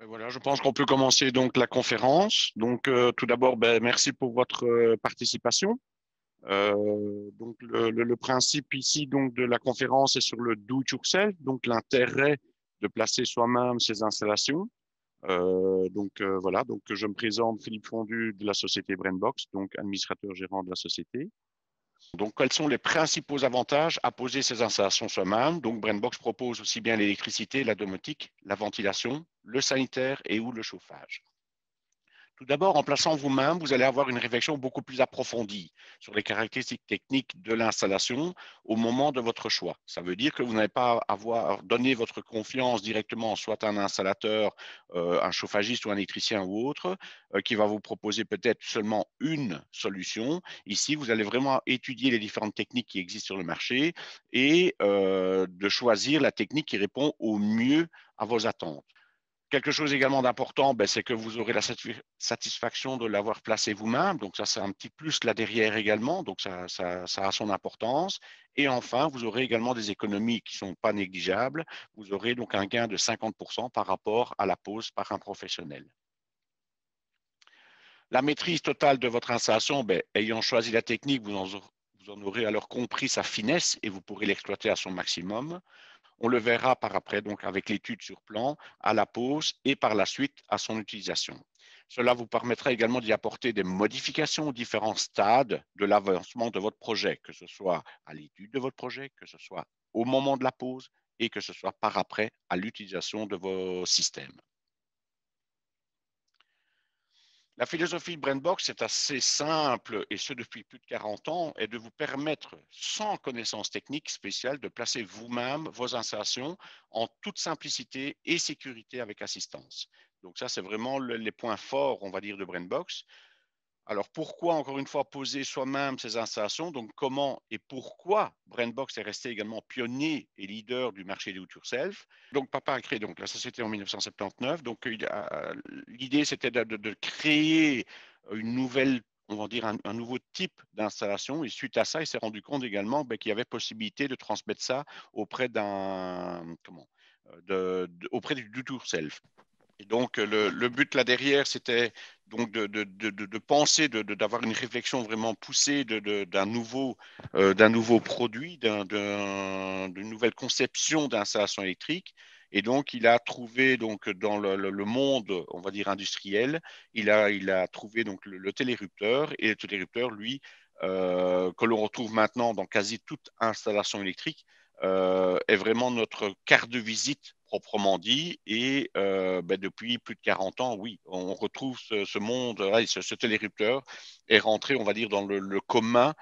Et voilà, je pense qu'on peut commencer donc la conférence. Donc, tout d'abord, merci pour votre participation. Donc, le principe ici donc de la conférence est sur le do it yourself, donc l'intérêt de placer soi-même ses installations. Voilà, donc je me présente Philippe Fondu de la société Brainbox, donc administrateur gérant de la société. Donc, quels sont les principaux avantages à poser ces installations soi-même? Donc, Brainbox propose aussi bien l'électricité, la domotique, la ventilation, le sanitaire et ou le chauffage. Tout d'abord, en plaçant vous-même, vous allez avoir une réflexion beaucoup plus approfondie sur les caractéristiques techniques de l'installation au moment de votre choix. Ça veut dire que vous n'allez pas avoir donné votre confiance directement soit à un installateur, un chauffagiste ou un électricien ou autre, qui va vous proposer peut-être seulement une solution. Ici, vous allez vraiment étudier les différentes techniques qui existent sur le marché et de choisir la technique qui répond au mieux à vos attentes. Quelque chose également d'important, c'est que vous aurez la satisfaction de l'avoir placé vous-même. Donc, ça, c'est un petit plus là derrière également. Donc, ça a son importance. Et enfin, vous aurez également des économies qui ne sont pas négligeables. Vous aurez donc un gain de 50% par rapport à la pose par un professionnel. La maîtrise totale de votre installation, ayant choisi la technique, vous en aurez alors compris sa finesse et vous pourrez l'exploiter à son maximum. On le verra par après, donc avec l'étude sur plan, à la pause et par la suite à son utilisation. Cela vous permettra également d'y apporter des modifications aux différents stades de l'avancement de votre projet, que ce soit à l'étude de votre projet, que ce soit au moment de la pause et que ce soit par après à l'utilisation de vos systèmes. La philosophie de Brainbox est assez simple, et ce depuis plus de 40 ans, est de vous permettre, sans connaissance technique spéciale, de placer vous-même vos installations en toute simplicité et sécurité avec assistance. Donc ça, c'est vraiment les points forts, on va dire, de Brainbox. Alors pourquoi, encore une fois, poser soi-même ces installations? Donc comment et pourquoi Brainbox est resté également pionnier et leader du marché do it yourself? Donc papa a créé donc la société en 1979. Donc l'idée c'était de créer une nouvelle, on va dire un nouveau type d'installation. Et suite à ça, il s'est rendu compte également qu'il y avait possibilité de transmettre ça auprès d'un auprès du do it yourself. Et donc, le but là derrière, c'était donc de penser, d'avoir une réflexion vraiment poussée d'un nouveau produit, d'une nouvelle conception d'installation électrique. Et donc, il a trouvé donc dans le monde, on va dire industriel, il a trouvé donc le télérupteur. Et le télérupteur, lui, que l'on retrouve maintenant dans quasi toute installation électrique, est vraiment notre carte de visite proprement dit. Et depuis plus de 40 ans, oui, on retrouve ce monde, ce télérupteur est rentré, on va dire, dans le commun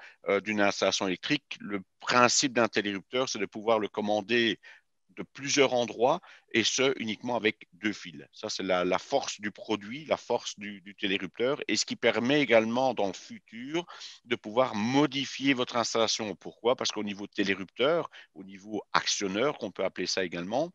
d'une installation électrique. Le principe d'un télérupteur, c'est de pouvoir le commander de plusieurs endroits et ce uniquement avec deux fils. Ça, c'est la force du produit, la force du télérupteur et ce qui permet également dans le futur de pouvoir modifier votre installation. Pourquoi? Parce qu'au niveau télérupteur, au niveau actionneur, qu'on peut appeler ça également,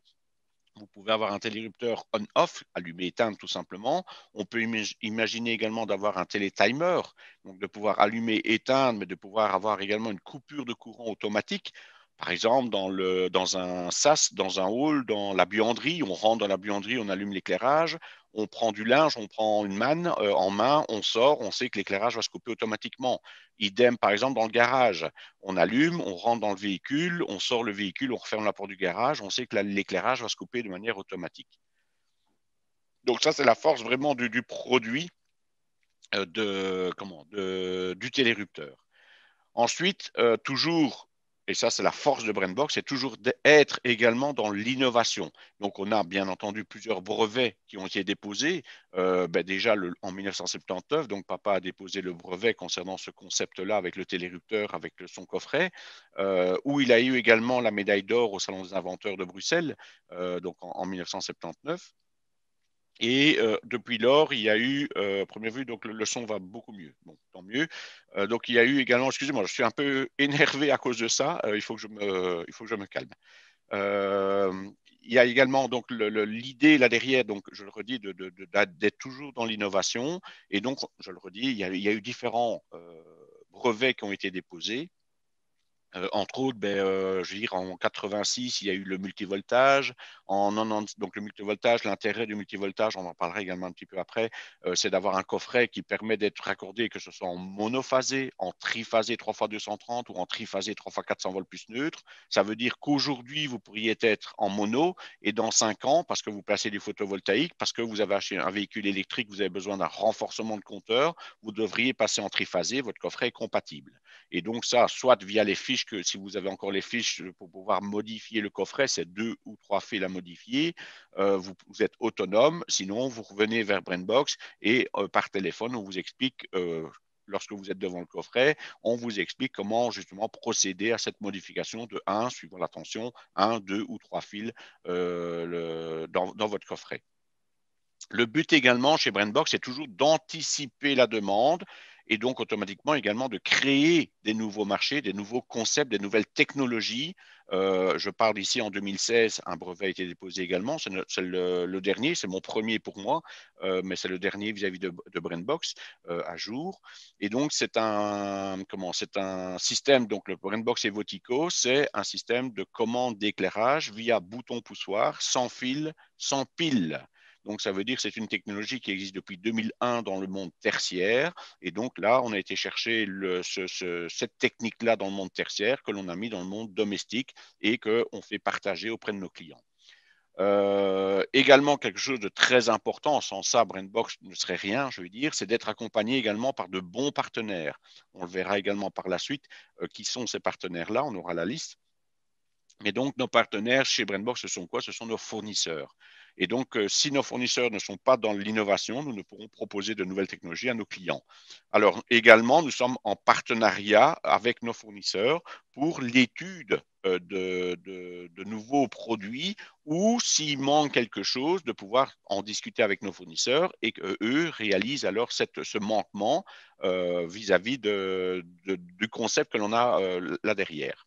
vous pouvez avoir un télérupteur on-off, allumé-éteindre tout simplement. On peut imaginer également d'avoir un télétimer, donc de pouvoir allumer-éteindre, mais de pouvoir avoir également une coupure de courant automatique. Par exemple, dans un sas, dans un hall, dans la buanderie, on rentre dans la buanderie, on allume l'éclairage, on prend du linge, on prend une manne en main, on sort, on sait que l'éclairage va se couper automatiquement. Idem, par exemple, dans le garage. On allume, on rentre dans le véhicule, on sort le véhicule, on referme la porte du garage, on sait que l'éclairage va se couper de manière automatique. Donc ça, c'est la force vraiment du produit du télérupteur. Ensuite, toujours, et ça c'est la force de Brainbox, c'est toujours d'être également dans l'innovation. Donc on a bien entendu plusieurs brevets qui ont été déposés. Déjà en 1979, donc papa a déposé le brevet concernant ce concept-là avec le télérupteur, avec son coffret, où il a eu également la médaille d'or au Salon des inventeurs de Bruxelles, donc en 1979. Et depuis lors, il y a eu, à première vue, donc le son va beaucoup mieux. Bon, tant mieux. Donc il y a eu également, excusez-moi, je suis un peu énervé à cause de ça. Il faut que je me calme. Euh, il y a également donc l'idée là derrière, donc je le redis, d'être toujours dans l'innovation. Et donc, je le redis, il y a eu différents brevets qui ont été déposés. Entre autres, je veux dire, en 86, il y a eu le multivoltage. En 90, donc le multivoltage, l'intérêt du multivoltage, on en parlera également un petit peu après, c'est d'avoir un coffret qui permet d'être raccordé, que ce soit en monophasé, en triphasé 3x230 ou en triphasé 3x400 volts plus neutre. Ça veut dire qu'aujourd'hui, vous pourriez être en mono et dans 5 ans, parce que vous placez du photovoltaïque, parce que vous avez acheté un véhicule électrique, vous avez besoin d'un renforcement de compteur, vous devriez passer en triphasé, votre coffret est compatible. Et donc ça, soit via les fiches, que si vous avez encore les fiches pour pouvoir modifier le coffret, c'est 2 ou 3 fils à modifier. Vous êtes autonome. Sinon, vous revenez vers Brainbox et par téléphone, on vous explique, lorsque vous êtes devant le coffret, on vous explique comment justement procéder à cette modification de suivant la tension, 1, 2 ou 3 fils dans votre coffret. Le but également chez Brainbox, c'est toujours d'anticiper la demande et donc automatiquement également de créer des nouveaux marchés, des nouveaux concepts, des nouvelles technologies. Je parle ici en 2016, un brevet a été déposé également. C'est le dernier, c'est mon premier pour moi, mais c'est le dernier vis-à-vis de Brainbox à jour. Et donc c'est un système, donc le Brainbox Evotico, c'est un système de commande d'éclairage via bouton poussoir, sans fil, sans pile. Donc, ça veut dire que c'est une technologie qui existe depuis 2001 dans le monde tertiaire. Et donc là, on a été chercher cette technique-là dans le monde tertiaire que l'on a mis dans le monde domestique et qu'on fait partager auprès de nos clients. Également, quelque chose de très important, sans ça, Brainbox ne serait rien, je veux dire, c'est d'être accompagné également par de bons partenaires. On le verra également par la suite. Qui sont ces partenaires-là? On aura la liste. Mais donc, nos partenaires chez Brainbox, ce sont quoi? Ce sont nos fournisseurs. Et donc, si nos fournisseurs ne sont pas dans l'innovation, nous ne pourrons proposer de nouvelles technologies à nos clients. Alors, également, nous sommes en partenariat avec nos fournisseurs pour l'étude de nouveaux produits ou s'il manque quelque chose, de pouvoir en discuter avec nos fournisseurs et qu'eux réalisent alors ce manquement vis-à-vis du concept que l'on a là derrière.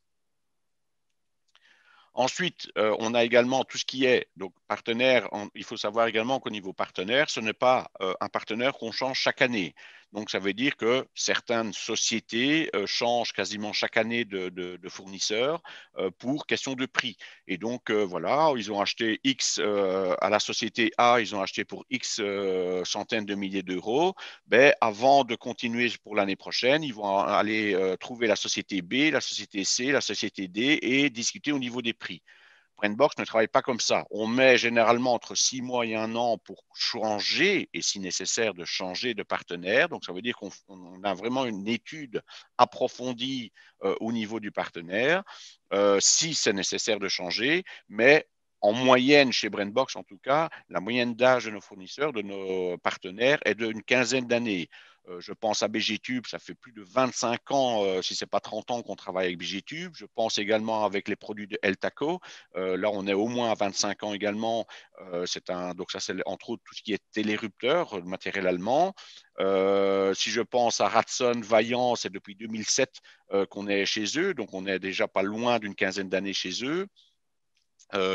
Ensuite, on a également tout ce qui est donc partenaire. Il faut savoir également qu'au niveau partenaire, ce n'est pas un partenaire qu'on change chaque année. Donc, ça veut dire que certaines sociétés changent quasiment chaque année de fournisseur pour question de prix. Et donc, voilà, ils ont acheté X à la société A, ils ont acheté pour X centaines de milliers d'euros. Ben, avant de continuer pour l'année prochaine, ils vont aller trouver la société B, la société C, la société D et discuter au niveau des prix. Brainbox ne travaille pas comme ça. On met généralement entre 6 mois et 1 an pour changer, et si nécessaire, de changer de partenaire. Donc, ça veut dire qu'on a vraiment une étude approfondie au niveau du partenaire, si c'est nécessaire de changer, mais en moyenne, chez Brainbox en tout cas, la moyenne d'âge de nos fournisseurs, de nos partenaires, est d'une quinzaine d'années. Je pense à BGTube, ça fait plus de 25 ans, si ce n'est pas 30 ans qu'on travaille avec BGTube. Je pense également avec les produits de Eltaco. Là, on est au moins à 25 ans également. Donc ça, c'est entre autres tout ce qui est télérupteur, le matériel allemand. Si je pense à Ratson, Vaillant, c'est depuis 2007 qu'on est chez eux. Donc, on est déjà pas loin d'une quinzaine d'années chez eux.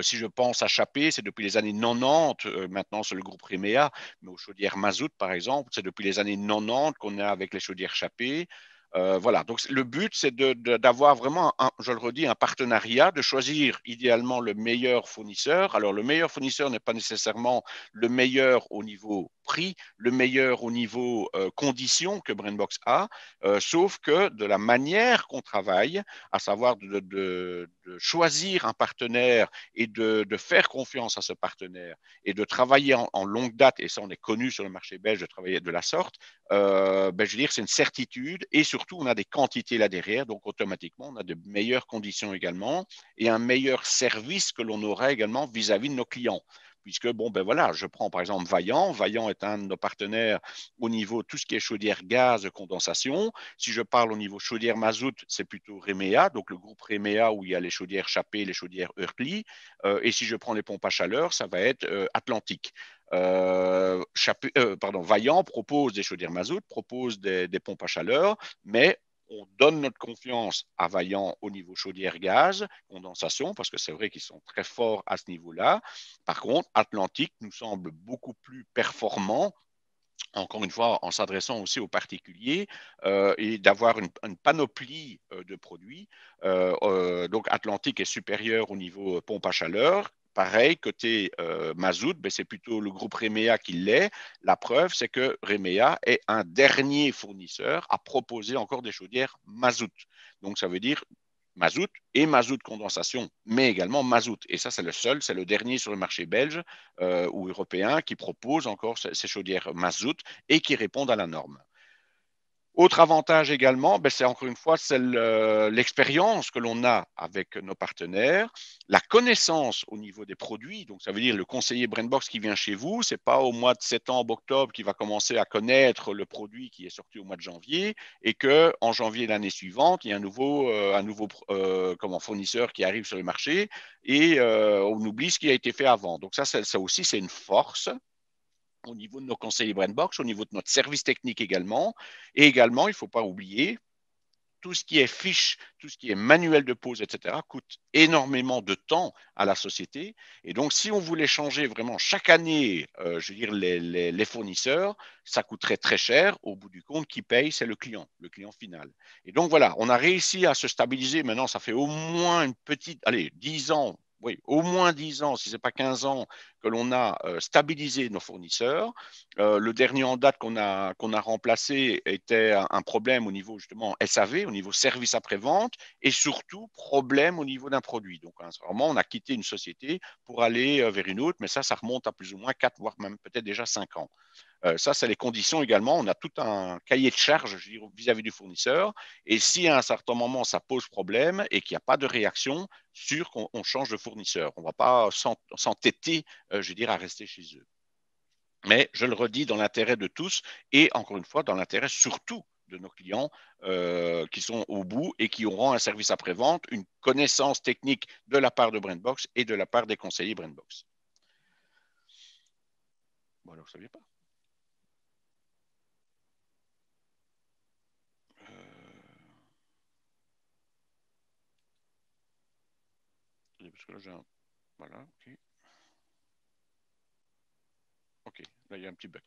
Si je pense à Chappé, c'est depuis les années 90, maintenant c'est le groupe Remea, mais aux chaudières Mazout par exemple, c'est depuis les années 90 qu'on est avec les chaudières Chappé. Voilà, donc le but c'est d'avoir vraiment, je le redis, un partenariat, de choisir idéalement le meilleur fournisseur. Alors le meilleur fournisseur n'est pas nécessairement le meilleur au niveau prix, le meilleur au niveau conditions que Brainbox a, sauf que de la manière qu'on travaille, à savoir de choisir un partenaire et de faire confiance à ce partenaire et de travailler en longue date, et ça on est connu sur le marché belge de travailler de la sorte, je veux dire c'est une certitude et surtout on a des quantités là derrière, donc automatiquement on a de meilleures conditions également et un meilleur service que l'on aura également vis-à-vis de nos clients. Puisque, bon, ben voilà, je prends par exemple Vaillant. Vaillant est un de nos partenaires au niveau tout ce qui est chaudière gaz, condensation. Si je parle au niveau chaudière mazout, c'est plutôt Remea, donc le groupe Remea où il y a les chaudières Chappé, les chaudières Hurtli. Et si je prends les pompes à chaleur, ça va être Atlantique. Vaillant propose des chaudières mazout, propose des pompes à chaleur, mais on donne notre confiance à Vaillant au niveau chaudière gaz, condensation, parce que c'est vrai qu'ils sont très forts à ce niveau-là. Par contre, Atlantique nous semble beaucoup plus performant encore une fois, en s'adressant aussi aux particuliers et d'avoir une panoplie de produits. Donc, Atlantique est supérieur au niveau pompe à chaleur. Pareil, côté mazout, ben, c'est plutôt le groupe Remea qui l'est. La preuve, c'est que Remea est un dernier fournisseur à proposer encore des chaudières mazout. Donc, ça veut dire mazout et mazout condensation, mais également mazout. Et ça, c'est le seul, c'est le dernier sur le marché belge ou européen qui propose encore ces chaudières mazout et qui répondent à la norme. Autre avantage également, ben c'est encore une fois l'expérience que l'on a avec nos partenaires, la connaissance au niveau des produits. Donc, ça veut dire le conseiller Brainbox qui vient chez vous, c'est pas au mois de septembre, octobre qu'il va commencer à connaître le produit qui est sorti au mois de janvier et que en janvier l'année suivante, il y a un nouveau comment, fournisseur qui arrive sur le marché et on oublie ce qui a été fait avant. Donc, ça aussi, c'est une force au niveau de nos conseillers Brainbox, au niveau de notre service technique également. Et également, il ne faut pas oublier, tout ce qui est fiche, tout ce qui est manuel de pose, etc., coûte énormément de temps à la société. Et donc, si on voulait changer vraiment chaque année, je veux dire, les fournisseurs, ça coûterait très cher. Au bout du compte, qui paye, c'est le client final. Et donc, voilà, on a réussi à se stabiliser. Maintenant, ça fait au moins une petite, allez, 10 ans. Oui, au moins 10 ans, si ce n'est pas 15 ans, que l'on a stabilisé nos fournisseurs. Le dernier en date qu'on a remplacé était un problème au niveau justement SAV, au niveau service après-vente, et surtout problème au niveau d'un produit. Donc, hein, vraiment, on a quitté une société pour aller vers une autre, mais ça remonte à plus ou moins 4, voire même peut-être déjà 5 ans. Ça, c'est les conditions également. On a tout un cahier de charge vis-à-vis du fournisseur. Et si à un certain moment, ça pose problème et qu'il n'y a pas de réaction, sûr qu'on change de fournisseur. On ne va pas s'entêter, je veux dire, à rester chez eux. Mais je le redis, dans l'intérêt de tous et encore une fois, dans l'intérêt surtout de nos clients qui sont au bout et qui auront un service après-vente, une connaissance technique de la part de Brandbox et de la part des conseillers Brandbox. Bon, alors, vous ne saviez pas. Parce que là, voilà, ok. OK, là, il y a un petit bug.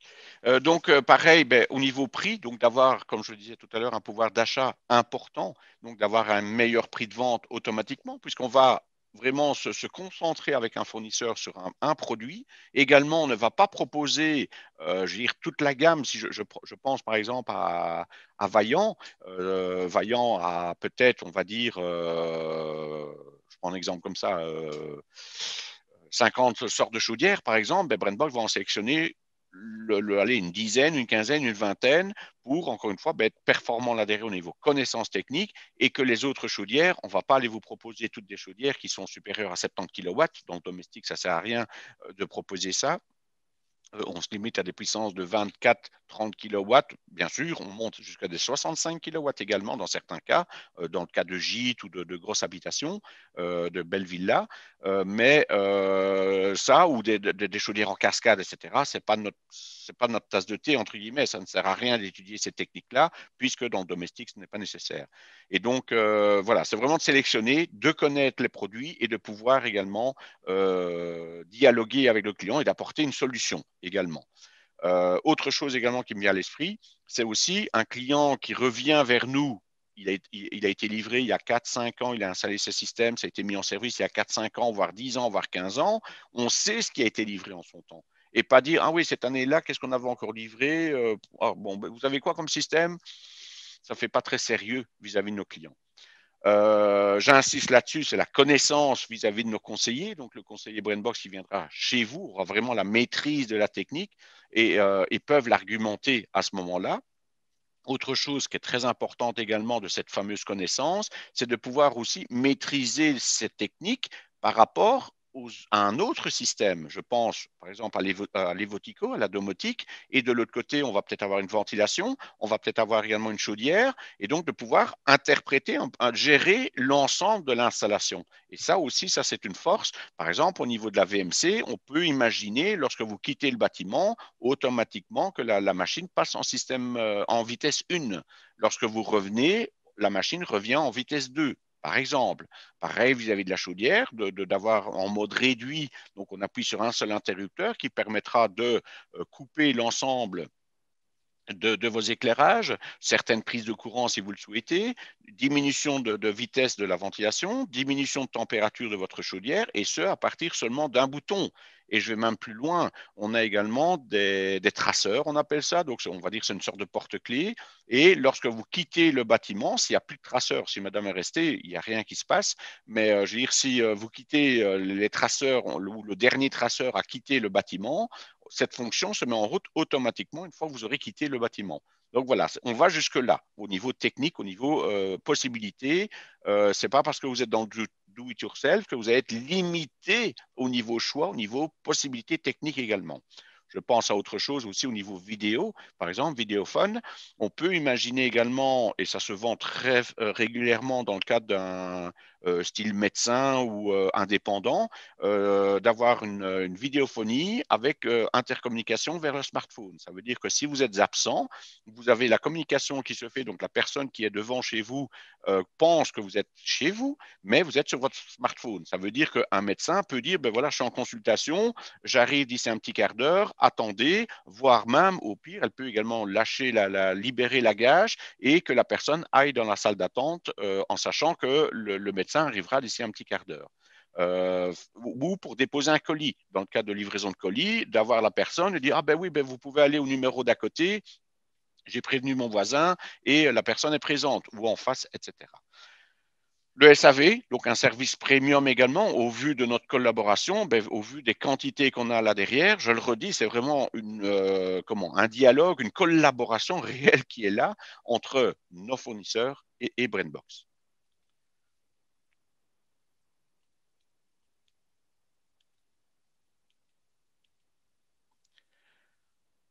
Donc, pareil, ben, au niveau prix, donc d'avoir, comme je le disais tout à l'heure, un pouvoir d'achat important, donc d'avoir un meilleur prix de vente automatiquement, puisqu'on va vraiment se concentrer avec un fournisseur sur un produit. Également, on ne va pas proposer, je veux dire, toute la gamme. Si je pense par exemple à Vaillant, Vaillant a peut-être, on va dire, je prends un exemple comme ça, 50 sortes de chaudières, par exemple, ben Brandbox va en sélectionner allez, une dizaine, une quinzaine, une vingtaine pour, encore une fois, ben, être performant là-derrière au niveau connaissances techniques et que les autres chaudières, on ne va pas aller vous proposer toutes des chaudières qui sont supérieures à 70 kilowatts. Dans le domestique, ça ne sert à rien de proposer ça. On se limite à des puissances de 24, 30 kilowatts. Bien sûr, on monte jusqu'à des 65 kilowatts également dans certains cas, dans le cas de gîtes ou de grosses habitations, de belles villas. Mais ça, ou des chaudières en cascade, etc., c'est pas notre tasse de thé, entre guillemets. Ça ne sert à rien d'étudier ces techniques-là, puisque dans le domestique, ce n'est pas nécessaire. Et donc, voilà, c'est vraiment de sélectionner, de connaître les produits et de pouvoir également dialoguer avec le client et d'apporter une solution également. Autre chose également qui me vient à l'esprit, c'est aussi un client qui revient vers nous. Il a été livré il y a 4-5 ans, il a installé ce système, ça a été mis en service il y a 4-5 ans, voire 10 ans, voire 15 ans. On sait ce qui a été livré en son temps. Et pas dire, ah oui, cette année-là, qu'est-ce qu'on avait encore livré bon, ben, vous avez quoi comme système? Ça ne fait pas très sérieux vis-à-vis de nos clients. J'insiste là-dessus, c'est la connaissance vis-à-vis de nos conseillers. Donc, le conseiller Brainbox qui viendra chez vous aura vraiment la maîtrise de la technique et peuvent l'argumenter à ce moment-là. Autre chose qui est très importante également de cette fameuse connaissance, c'est de pouvoir aussi maîtriser cette technique par rapport à un autre système. Je pense par exemple à l'évotico, à la domotique, et de l'autre côté, on va peut-être avoir une ventilation, on va peut-être avoir également une chaudière, et donc de pouvoir interpréter, gérer l'ensemble de l'installation. Et ça aussi, ça c'est une force. Par exemple, au niveau de la VMC, on peut imaginer, lorsque vous quittez le bâtiment, automatiquement que la machine passe en système en vitesse 1. Lorsque vous revenez, la machine revient en vitesse 2. Par exemple, pareil vis-à-vis de la chaudière, d'avoir en mode réduit, donc on appuie sur un seul interrupteur qui permettra de couper l'ensemble de vos éclairages, certaines prises de courant si vous le souhaitez, diminution de vitesse de la ventilation, diminution de température de votre chaudière, et ce, à partir seulement d'un bouton. Et je vais même plus loin, on a également des traceurs, on appelle ça, donc on va dire que c'est une sorte de porte-clés, et lorsque vous quittez le bâtiment, s'il n'y a plus de traceurs, si madame est restée, il n'y a rien qui se passe, mais je veux dire, si vous quittez les traceurs, ou le dernier traceur a quitté le bâtiment, cette fonction se met en route automatiquement une fois que vous aurez quitté le bâtiment. Donc voilà, on va jusque-là, au niveau technique, au niveau possibilité. Ce n'est pas parce que vous êtes dans le do it yourself que vous allez être limité au niveau choix, au niveau possibilité technique également. Je pense à autre chose aussi au niveau vidéo, par exemple, vidéophone. On peut imaginer également, et ça se vend très régulièrement dans le cadre d'un style médecin ou indépendant, d'avoir une vidéophonie avec intercommunication vers le smartphone. Ça veut dire que si vous êtes absent, vous avez la communication qui se fait, donc la personne qui est devant chez vous pense que vous êtes chez vous, mais vous êtes sur votre smartphone. Ça veut dire qu'un médecin peut dire, ben voilà, je suis en consultation, j'arrive d'ici un petit quart d'heure, attendez, voire même, au pire, elle peut également lâcher, libérer la gage et que la personne aille dans la salle d'attente en sachant que le médecin arrivera d'ici un petit quart d'heure. Ou pour déposer un colis, dans le cas de livraison de colis, d'avoir la personne et dire, ah ben oui, ben vous pouvez aller au numéro d'à côté, j'ai prévenu mon voisin et la personne est présente, ou en face, etc. Le SAV, donc un service premium également, au vu de notre collaboration, ben, au vu des quantités qu'on a là derrière, je le redis, c'est vraiment un dialogue, une collaboration réelle qui est là entre nos fournisseurs et Brainbox.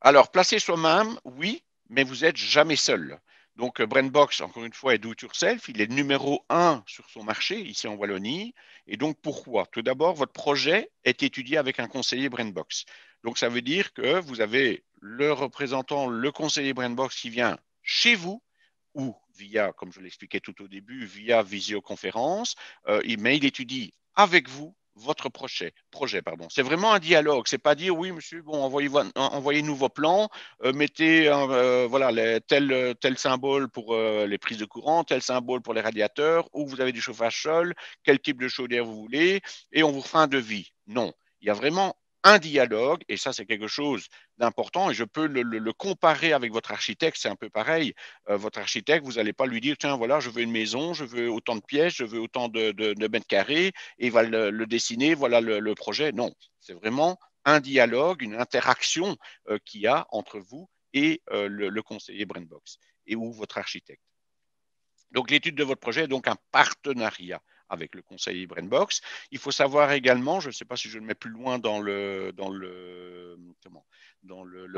Alors, placer soi-même, oui, mais vous n'êtes jamais seul. Donc, Brainbox, encore une fois, est do it yourself. Il est numéro un sur son marché, ici en Wallonie. Et donc, pourquoi? Tout d'abord, votre projet est étudié avec un conseiller Brainbox. Donc, ça veut dire que vous avez le représentant, le conseiller Brainbox qui vient chez vous ou via, comme je l'expliquais tout au début, via visioconférence, mais il étudie avec vous votre projet pardon. C'est vraiment un dialogue. C'est pas dire oui, monsieur, bon, envoyez-nous vos plans, mettez voilà, tel symbole pour les prises de courant, tel symbole pour les radiateurs, où vous avez du chauffage sol, quel type de chaudière vous voulez, et on vous fera un devis. Non, il y a vraiment un dialogue, et ça, c'est quelque chose d'important, et je peux le comparer avec votre architecte, c'est un peu pareil. Votre architecte, vous n'allez pas lui dire, tiens, voilà, je veux une maison, je veux autant de pièces, je veux autant de mètres carrés, et il va le dessiner, voilà le projet. Non, c'est vraiment un dialogue, une interaction qu'il y a entre vous et le conseiller Brainbox et ou votre architecte. Donc, l'étude de votre projet est donc un partenariat avec le conseiller Brainbox. Il faut savoir également, je ne sais pas si je le mets plus loin dans le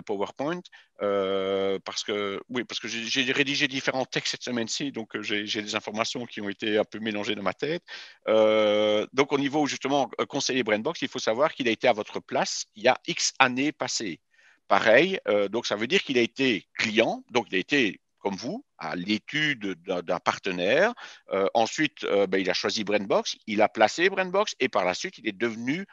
PowerPoint, parce que j'ai rédigé différents textes cette semaine-ci, donc j'ai des informations qui ont été un peu mélangées dans ma tête. Donc, au niveau justement conseiller Brainbox, il faut savoir qu'il a été à votre place il y a X années passées. Pareil, donc ça veut dire qu'il a été client, donc il a été comme vous, à l'étude d'un partenaire. Ensuite, ben, il a choisi Brainbox, il a placé Brainbox et par la suite, il est devenu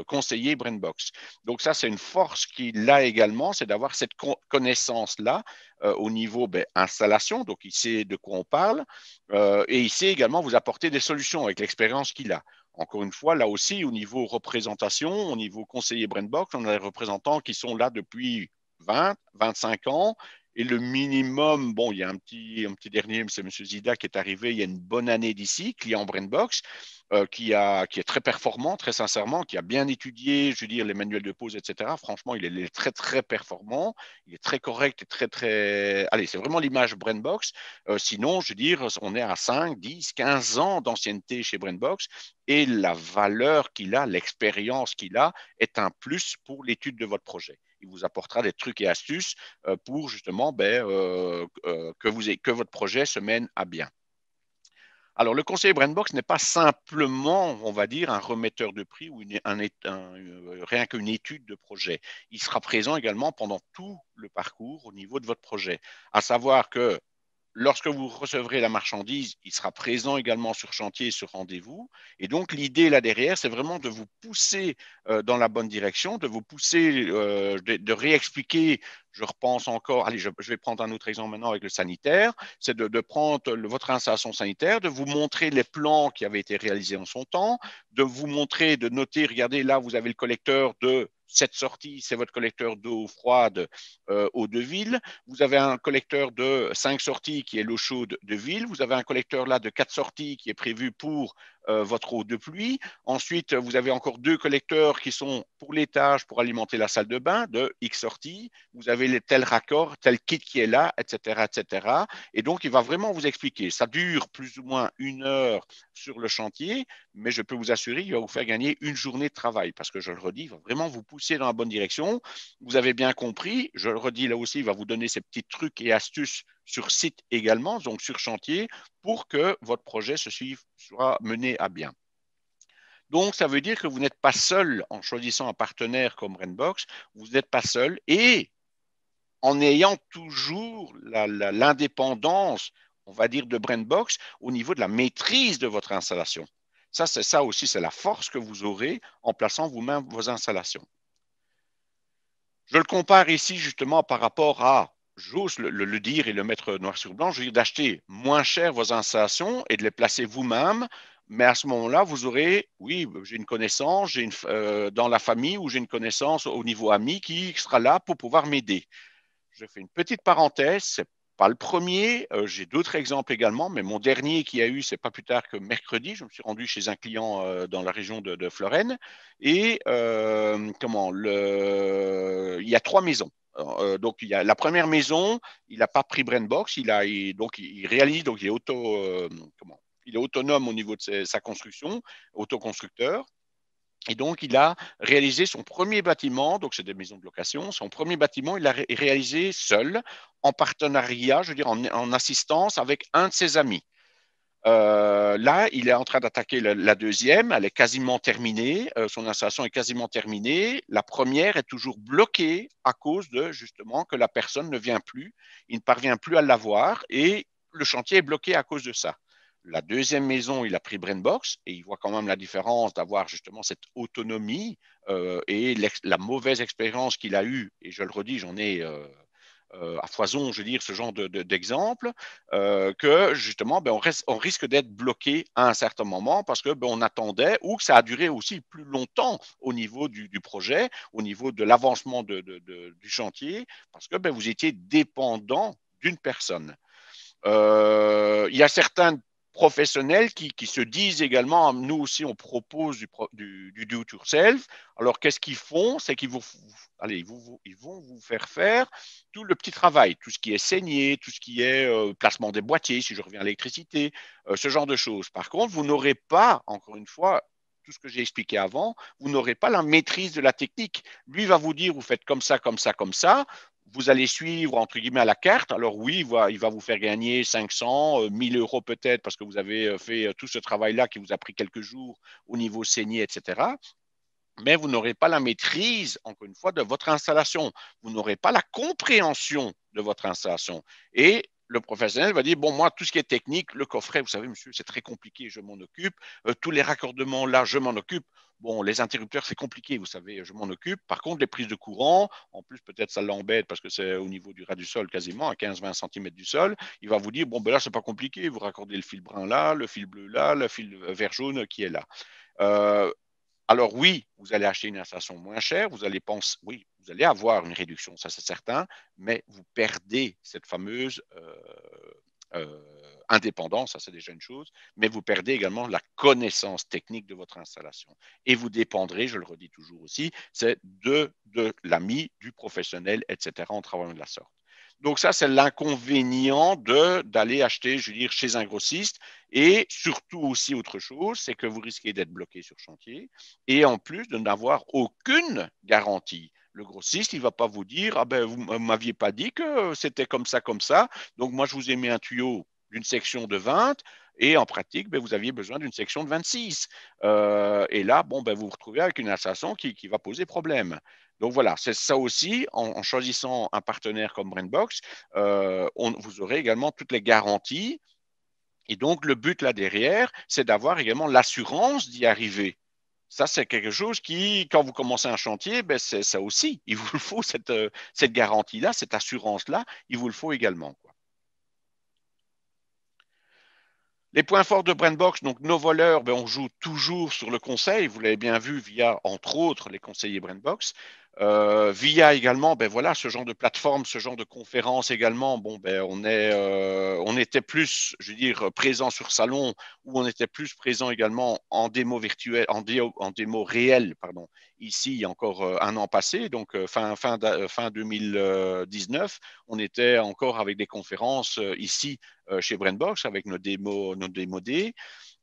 conseiller Brainbox. Donc ça, c'est une force qu'il a également, c'est d'avoir cette connaissance-là au niveau ben, installation, donc il sait de quoi on parle, et il sait également vous apporter des solutions avec l'expérience qu'il a. Encore une fois, là aussi, au niveau représentation, au niveau conseiller Brainbox, on a des représentants qui sont là depuis 20, 25 ans. Et le minimum, bon, il y a un petit dernier, c'est M. Zida qui est arrivé il y a une bonne année d'ici, client Brainbox, qui est très performant, très sincèrement, qui a bien étudié, je veux dire, les manuels de pause, etc. Franchement, il est très, très performant, il est très correct et très, très. Allez, c'est vraiment l'image Brainbox. Sinon, je veux dire, on est à 5, 10, 15 ans d'ancienneté chez Brainbox et la valeur qu'il a, l'expérience qu'il a est un plus pour l'étude de votre projet. Il vous apportera des trucs et astuces pour justement ben, que votre projet se mène à bien. Alors, le conseiller Brainbox n'est pas simplement, on va dire, un remetteur de prix ou rien qu'une étude de projet. Il sera présent également pendant tout le parcours au niveau de votre projet. À savoir que lorsque vous recevrez la marchandise, il sera présent également sur chantier et sur rendez-vous. Et donc, l'idée là derrière, c'est vraiment de vous pousser dans la bonne direction, de vous pousser, de réexpliquer Je repense encore, allez, je vais prendre un autre exemple maintenant avec le sanitaire, c'est de prendre votre installation sanitaire, de vous montrer les plans qui avaient été réalisés en son temps, de vous montrer, de noter, regardez, là, vous avez le collecteur de cette sortie, c'est votre collecteur d'eau froide, eau de ville. Vous avez un collecteur de 5 sorties qui est l'eau chaude de ville. Vous avez un collecteur là de 4 sorties qui est prévu pour votre eau de pluie. Ensuite, vous avez encore 2 collecteurs qui sont pour l'étage pour alimenter la salle de bain de X sorties. Vous avez les tel raccord, tel kit qui est là, etc., etc. Et donc, il va vraiment vous expliquer. Ça dure plus ou moins 1 heure sur le chantier, mais je peux vous assurer qu'il va vous faire gagner une journée de travail parce que je le redis, il va vraiment vous pousser dans la bonne direction. Vous avez bien compris, je le redis là aussi, il va vous donner ces petits trucs et astuces sur site également, donc sur chantier, pour que votre projet soit mené à bien. Donc, ça veut dire que vous n'êtes pas seul en choisissant un partenaire comme Rainbox, vous n'êtes pas seul et en ayant toujours l'indépendance, on va dire, de Brainbox au niveau de la maîtrise de votre installation. Ça, c'est ça aussi, c'est la force que vous aurez en plaçant vous-même vos installations. Je le compare ici justement par rapport à, j'ose le dire et le mettre noir sur blanc, je veux dire d'acheter moins cher vos installations et de les placer vous-même. Mais à ce moment-là, vous aurez, oui, j'ai une connaissance dans la famille ou j'ai une connaissance au niveau ami qui sera là pour pouvoir m'aider. Je fais une petite parenthèse, c'est pas le premier, j'ai d'autres exemples également, mais mon dernier qui a eu, c'est pas plus tard que mercredi, je me suis rendu chez un client dans la région de Florène, et il y a 3 maisons. Donc, il y a la première maison, il n'a pas pris Brainbox, donc il réalise, donc il est autonome au niveau de sa construction, autoconstructeur. Et donc, il a réalisé son premier bâtiment, donc c'est des maisons de location, son premier bâtiment, il l'a réalisé seul, en partenariat, je veux dire, en assistance avec un de ses amis. Là, il est en train d'attaquer la deuxième, elle est quasiment terminée, son installation est quasiment terminée. La première est toujours bloquée à cause de justement que la personne ne vient plus, il ne parvient plus à l'avoir et le chantier est bloqué à cause de ça. La deuxième maison, il a pris Brainbox et il voit quand même la différence d'avoir justement cette autonomie et la mauvaise expérience qu'il a eue. Et je le redis, j'en ai à foison, je veux dire, ce genre d'exemple, que justement, ben, on risque d'être bloqué à un certain moment parce que ben, on attendait ou que ça a duré aussi plus longtemps au niveau du projet, au niveau de l'avancement du chantier, parce que ben, vous étiez dépendant d'une personne. Il y a certains professionnels qui se disent également, nous aussi on propose du do it yourself. Alors qu'est-ce qu'ils font? C'est qu'ils ils vont vous faire faire tout le petit travail, tout ce qui est saigné, tout ce qui est placement des boîtiers, si je reviens à l'électricité, ce genre de choses. Par contre, vous n'aurez pas, encore une fois, tout ce que j'ai expliqué avant, vous n'aurez pas la maîtrise de la technique. Lui va vous dire, vous faites comme ça, comme ça, comme ça. Vous allez suivre, entre guillemets, à la carte. Alors oui, il va vous faire gagner 500, 1000 euros peut-être parce que vous avez fait tout ce travail-là qui vous a pris quelques jours au niveau saigné, etc. Mais vous n'aurez pas la maîtrise, encore une fois, de votre installation. Vous n'aurez pas la compréhension de votre installation. Et le professionnel va dire, bon, moi, tout ce qui est technique, le coffret, vous savez, monsieur, c'est très compliqué, je m'en occupe. Tous les raccordements, là, je m'en occupe. Bon, les interrupteurs, c'est compliqué, vous savez, je m'en occupe. Par contre, les prises de courant, en plus, peut-être ça l'embête parce que c'est au niveau du ras du sol quasiment, à 15-20 cm du sol. Il va vous dire, bon, ben là, c'est pas compliqué. Vous raccordez le fil brun là, le fil bleu là, le fil vert jaune qui est là. Euh, alors oui, vous allez acheter une installation moins chère, vous allez penser, oui, vous allez avoir une réduction, ça c'est certain, mais vous perdez cette fameuse indépendance, ça c'est déjà une chose, mais vous perdez également la connaissance technique de votre installation. Et vous dépendrez, je le redis toujours aussi, c'est de l'ami, du professionnel, etc., en travaillant de la sorte. Donc ça, c'est l'inconvénient d'aller acheter, je veux dire, chez un grossiste. Et surtout aussi autre chose, c'est que vous risquez d'être bloqué sur chantier et en plus de n'avoir aucune garantie. Le grossiste, il ne va pas vous dire, ah ben, vous ne m'aviez pas dit que c'était comme ça. Donc moi, je vous ai mis un tuyau d'une section de 20 et en pratique, ben, vous aviez besoin d'une section de 26. Et là, bon, ben, vous vous retrouvez avec une installation qui va poser problème. Donc voilà, c'est ça aussi, en choisissant un partenaire comme Brainbox, vous aurez également toutes les garanties. Et donc, le but là derrière, c'est d'avoir également l'assurance d'y arriver. Ça, c'est quelque chose qui, quand vous commencez un chantier, ben c'est ça aussi. Il vous le faut, cette garantie-là, cette assurance-là, il vous le faut également, quoi. Les points forts de Brandbox, donc nos voleurs, ben, on joue toujours sur le conseil. Vous l'avez bien vu via, entre autres, les conseillers Brandbox. Via également, ben voilà, ce genre de plateforme, ce genre de conférence également. Bon, ben on était plus, je veux dire, présent sur salon, ou on était plus présent également en démo virtuelle, en démo réelle, pardon. Ici, il y a encore un an passé, donc fin 2019, on était encore avec des conférences ici chez Brainbox avec nos démodés.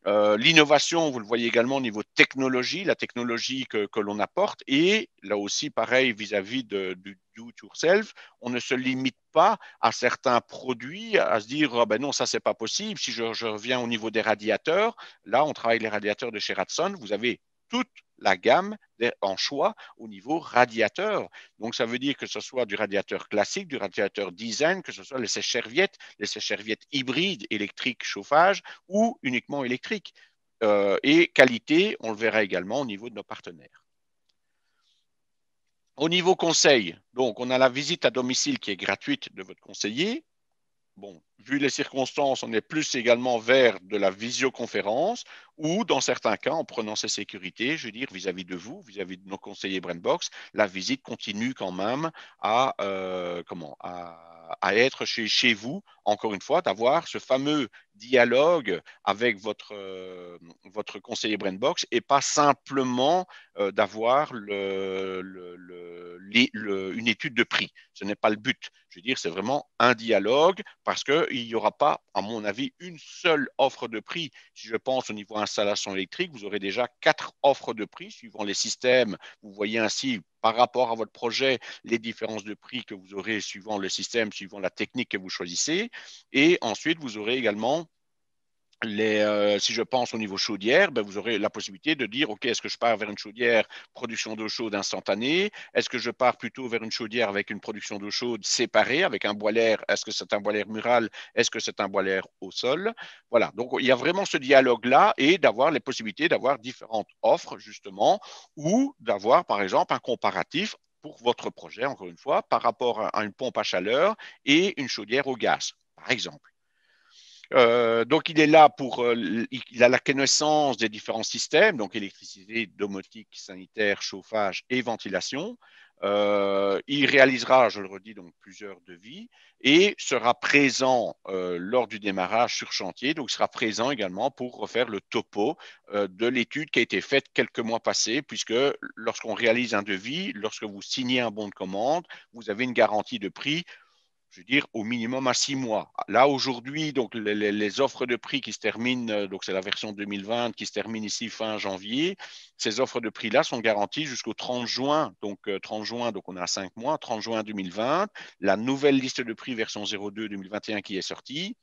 L'innovation, vous le voyez également au niveau technologie, la technologie que l'on apporte. Et là aussi, pareil, vis-à-vis du do-it-yourself, on ne se limite pas à certains produits, à se dire, oh ben non, ça, c'est pas possible. Si je reviens au niveau des radiateurs, là, on travaille les radiateurs de chez Radson. Vous avez toute la gamme en choix au niveau radiateur. Donc, ça veut dire que ce soit du radiateur classique, du radiateur design, que ce soit les sèche-serviettes hybrides, électriques, chauffage, ou uniquement électrique. Et qualité, on le verra également au niveau de nos partenaires. Au niveau conseil, donc on a la visite à domicile qui est gratuite de votre conseiller. Bon, vu les circonstances, on est plus également vers de la visioconférence ou, dans certains cas, en prenant ses sécurités, je veux dire, vis-à-vis de vous, vis-à-vis de nos conseillers Brandbox, la visite continue quand même à être chez vous, encore une fois, d'avoir ce fameux dialogue avec votre conseiller Brandbox et pas simplement d'avoir une étude de prix. Ce n'est pas le but. Je veux dire, c'est vraiment un dialogue parce qu'il n'y aura pas, à mon avis, une seule offre de prix. Si je pense au niveau installation électrique, vous aurez déjà 4 offres de prix suivant les systèmes. Vous voyez ainsi, par rapport à votre projet, les différences de prix que vous aurez suivant le système, suivant la technique que vous choisissez. Et ensuite, vous aurez également si je pense au niveau chaudière, ben vous aurez la possibilité de dire, OK, est-ce que je pars vers une chaudière production d'eau chaude instantanée? Est-ce que je pars plutôt vers une chaudière avec une production d'eau chaude séparée, avec un boiler? Est-ce que c'est un boiler mural? Est-ce que c'est un boiler au sol? Voilà, donc il y a vraiment ce dialogue-là et d'avoir les possibilités d'avoir différentes offres, justement, ou d'avoir, par exemple, un comparatif pour votre projet, encore une fois, par rapport à une pompe à chaleur et une chaudière au gaz, par exemple. Donc, il est là il a la connaissance des différents systèmes, donc électricité, domotique, sanitaire, chauffage et ventilation. Il réalisera, je le redis, donc plusieurs devis et sera présent lors du démarrage sur chantier. Donc, il sera présent également pour refaire le topo de l'étude qui a été faite quelques mois passés, puisque lorsqu'on réalise un devis, lorsque vous signez un bon de commande, vous avez une garantie de prix, je veux dire, au minimum à 6 mois. Là, aujourd'hui, donc les offres de prix qui se terminent, donc c'est la version 2020 qui se termine ici fin janvier, ces offres de prix-là sont garanties jusqu'au 30 juin. Donc, 30 juin, donc on a 5 mois, 30 juin 2020. La nouvelle liste de prix version 02 2021 qui est sortie,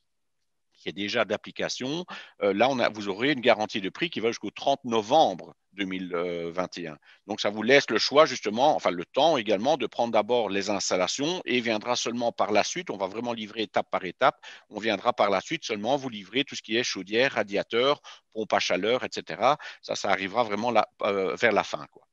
qui est déjà d'application. Là, vous aurez une garantie de prix qui va jusqu'au 30 novembre 2021. Donc, ça vous laisse le choix, justement, enfin le temps également, de prendre d'abord les installations et viendra seulement par la suite, on va vraiment livrer étape par étape, on viendra par la suite seulement vous livrer tout ce qui est chaudière, radiateur, pompe à chaleur, etc. Ça arrivera vraiment vers la fin, quoi.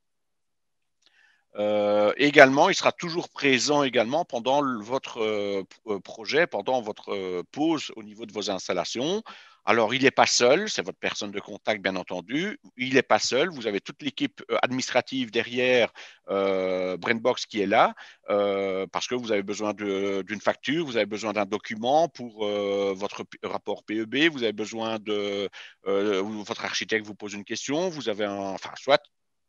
Également, il sera toujours présent également pendant votre projet, pendant votre pause au niveau de vos installations. Alors, il n'est pas seul, c'est votre personne de contact, bien entendu. Il n'est pas seul, vous avez toute l'équipe administrative derrière Brainbox qui est là, parce que vous avez besoin d'une facture, vous avez besoin d'un document pour votre rapport PEB, vous avez besoin votre architecte vous pose une question, vous avez enfin, soit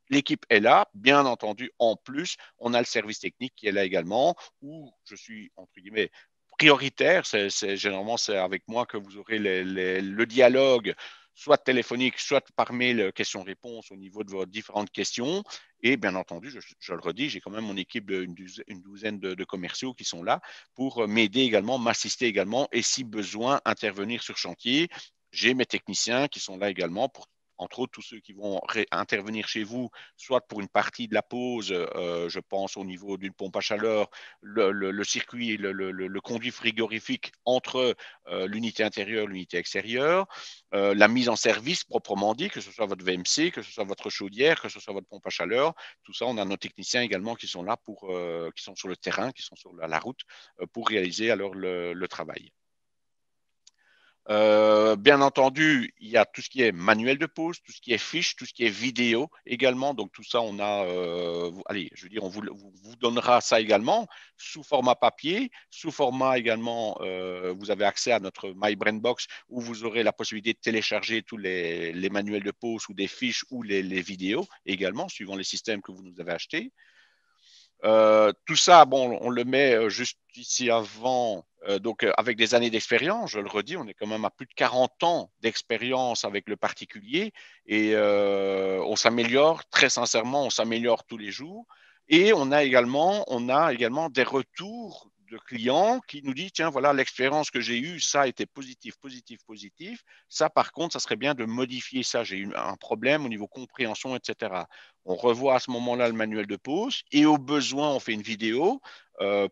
l'équipe est là, bien entendu, en plus, on a le service technique qui est là également, où je suis, entre guillemets, prioritaire. Généralement, c'est avec moi que vous aurez le dialogue, soit téléphonique, soit par mail, questions-réponses au niveau de vos différentes questions. Et bien entendu, je le redis, j'ai quand même mon équipe une douzaine de commerciaux qui sont là pour m'aider également, m'assister également, et si besoin, intervenir sur chantier. J'ai mes techniciens qui sont là également pour entre autres tous ceux qui vont intervenir chez vous, soit pour une partie de la pose, je pense au niveau d'une pompe à chaleur, le circuit, le conduit frigorifique entre l'unité intérieure et l'unité extérieure, la mise en service proprement dit, que ce soit votre VMC, que ce soit votre chaudière, que ce soit votre pompe à chaleur, tout ça, on a nos techniciens également qui sont là qui sont sur le terrain, qui sont sur la route pour réaliser alors le travail. Bien entendu, il y a tout ce qui est manuel de pause, tout ce qui est fiche, tout ce qui est vidéo également. Donc tout ça, on a, allez, je veux dire, on vous donnera ça également sous format papier, sous format également. Vous avez accès à notre My Brain Box où vous aurez la possibilité de télécharger tous les manuels de pause ou des fiches ou les vidéos également, suivant les systèmes que vous nous avez achetés. Tout ça, bon, on le met juste ici avant, donc avec des années d'expérience, je le redis, on est quand même à plus de 40 ans d'expérience avec le particulier et on s'améliore, très sincèrement, on s'améliore tous les jours. Et on a également des retours de clients qui nous disent, tiens, voilà, l'expérience que j'ai eue, ça a été positif, positif, positif. Ça, par contre, ça serait bien de modifier ça. J'ai eu un problème au niveau compréhension, etc. On revoit à ce moment-là le manuel de pause et au besoin, on fait une vidéo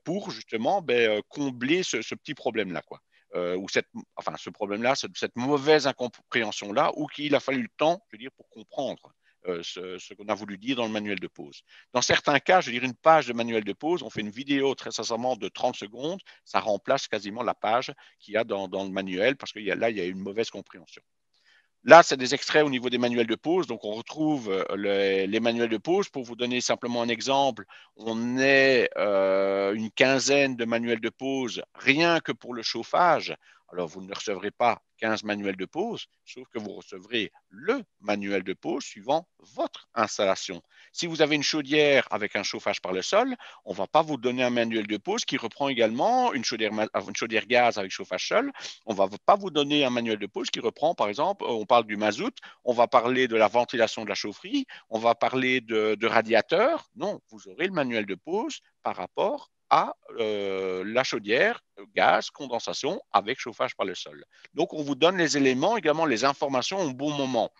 pour justement combler ce petit problème-là, quoi. Ou ce problème-là, cette mauvaise incompréhension-là, ou qu'il a fallu le temps, je veux dire, pour comprendre ce qu'on a voulu dire dans le manuel de pause. Dans certains cas, je veux dire, une page de manuel de pause, on fait une vidéo très sincèrement de 30 secondes, ça remplace quasiment la page qu'il y a dans le manuel parce que là, il y a une mauvaise compréhension. Là, c'est des extraits au niveau des manuels de pause. Donc, on retrouve les manuels de pause. Pour vous donner simplement un exemple, on est une quinzaine de manuels de pause rien que pour le chauffage. Alors, vous ne recevrez pas 15 manuels de pause, sauf que vous recevrez le manuel de pause suivant votre installation. Si vous avez une chaudière avec un chauffage par le sol, on ne va pas vous donner un manuel de pause qui reprend également une chaudière gaz avec chauffage sol. On ne va pas vous donner un manuel de pause qui reprend, par exemple, on parle du mazout, on va parler de la ventilation de la chaufferie, on va parler de radiateur. Non, vous aurez le manuel de pause par rapport à la chaudière, gaz, condensation avec chauffage par le sol. Donc, on vous donne les éléments, également les informations au bon moment.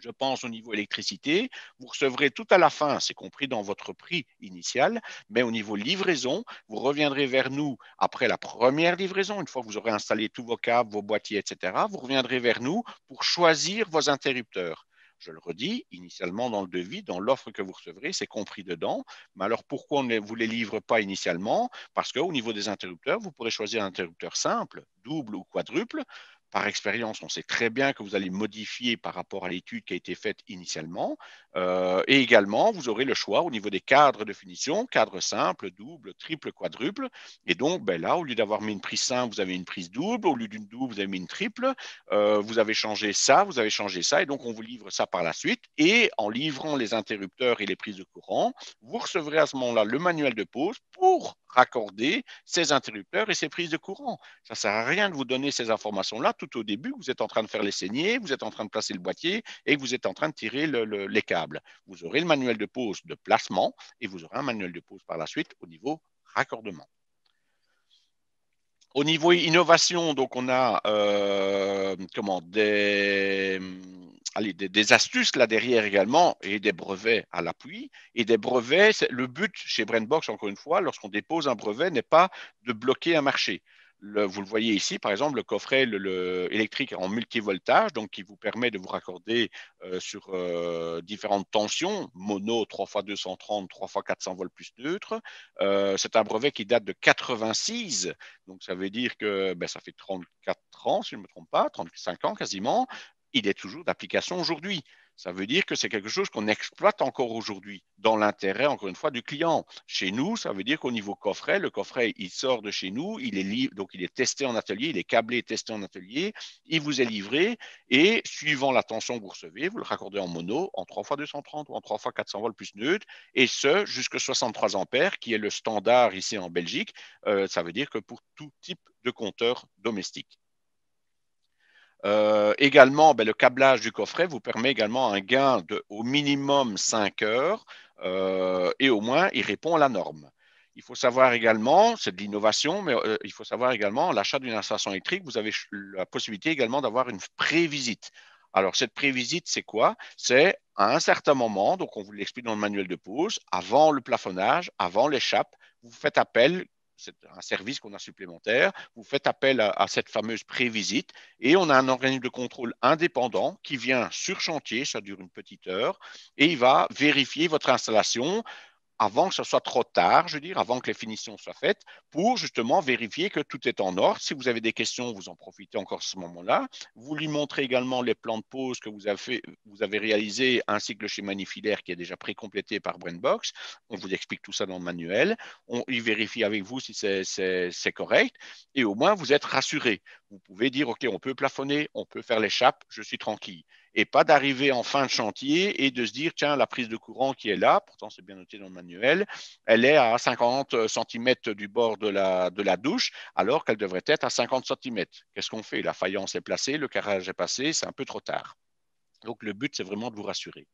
Je pense au niveau électricité, vous recevrez tout à la fin, c'est compris dans votre prix initial, mais au niveau livraison, vous reviendrez vers nous après la première livraison, une fois que vous aurez installé tous vos câbles, vos boîtiers, etc. Vous reviendrez vers nous pour choisir vos interrupteurs. Je le redis, initialement dans le devis, dans l'offre que vous recevrez, c'est compris dedans. Mais alors pourquoi on ne vous les livre pas initialement? Parce qu'au niveau des interrupteurs, vous pourrez choisir un interrupteur simple, double ou quadruple. Par expérience, on sait très bien que vous allez modifier par rapport à l'étude qui a été faite initialement. Et également, vous aurez le choix au niveau des cadres de finition, cadre simple, double, triple, quadruple. Et donc, là, au lieu d'avoir mis une prise simple, vous avez une prise double. Au lieu d'une double, vous avez mis une triple. Vous avez changé ça, vous avez changé ça. Et donc, on vous livre ça par la suite. Et en livrant les interrupteurs et les prises de courant, vous recevrez à ce moment-là le manuel de pause pour raccorder ces interrupteurs et ces prises de courant. Ça ne sert à rien de vous donner ces informations-là tout au début. Vous êtes en train de faire les saignées, vous êtes en train de placer le boîtier et vous êtes en train de tirer les câbles. Vous aurez le manuel de pause de placement et vous aurez un manuel de pause par la suite au niveau raccordement. Au niveau innovation, donc on a des astuces là derrière également et des brevets à l'appui. Et des brevets, le but chez Brainbox, encore une fois, lorsqu'on dépose un brevet, n'est pas de bloquer un marché. Vous le voyez ici, par exemple, le coffret électrique en multivoltage, donc qui vous permet de vous raccorder sur différentes tensions, mono 3x230, 3x400 volts plus neutre. C'est un brevet qui date de 86, donc ça veut dire que ça fait 34 ans, si je ne me trompe pas, 35 ans quasiment. Il est toujours d'application aujourd'hui. Ça veut dire que c'est quelque chose qu'on exploite encore aujourd'hui dans l'intérêt, encore une fois, du client. Chez nous, ça veut dire qu'au niveau coffret, le coffret, il sort de chez nous, donc il est testé en atelier, il est câblé et testé en atelier, il vous est livré et suivant la tension que vous recevez, vous le raccordez en mono, en 3x230 ou en 3x400 volts plus neutre, et ce, jusqu'à 63 ampères, qui est le standard ici en Belgique. Ça veut dire que pour tout type de compteur domestique. Également, le câblage du coffret vous permet également un gain de au minimum 5 heures et au moins il répond à la norme. Il faut savoir également, c'est de l'innovation, mais il faut savoir également, l'achat d'une installation électrique, vous avez la possibilité également d'avoir une prévisite. Alors, cette prévisite, c'est quoi? C'est à un certain moment, donc on vous l'explique dans le manuel de pose, avant le plafonnage, avant l'échappe, vous faites appel, c'est un service qu'on a supplémentaire, vous faites appel à cette fameuse prévisite et on a un organisme de contrôle indépendant qui vient sur chantier, ça dure une petite heure, et il va vérifier votre installation avant que ce soit trop tard, je veux dire, avant que les finitions soient faites, pour justement vérifier que tout est en ordre. Si vous avez des questions, vous en profitez encore à ce moment-là. Vous lui montrez également les plans de pause que vous avez réalisés, ainsi que le schéma filaire qui est déjà précomplété par Brainbox. On vous explique tout ça dans le manuel. Il vérifie avec vous si c'est correct. Et au moins, vous êtes rassuré. Vous pouvez dire, OK, on peut plafonner, on peut faire l'échappe, je suis tranquille et pas d'arriver en fin de chantier et de se dire, tiens, la prise de courant qui est là, pourtant c'est bien noté dans le manuel, elle est à 50 cm du bord de la douche, alors qu'elle devrait être à 50 cm. Qu'est-ce qu'on fait? La faïence est placée, le carrelage est passé, c'est un peu trop tard. Donc le but, c'est vraiment de vous rassurer.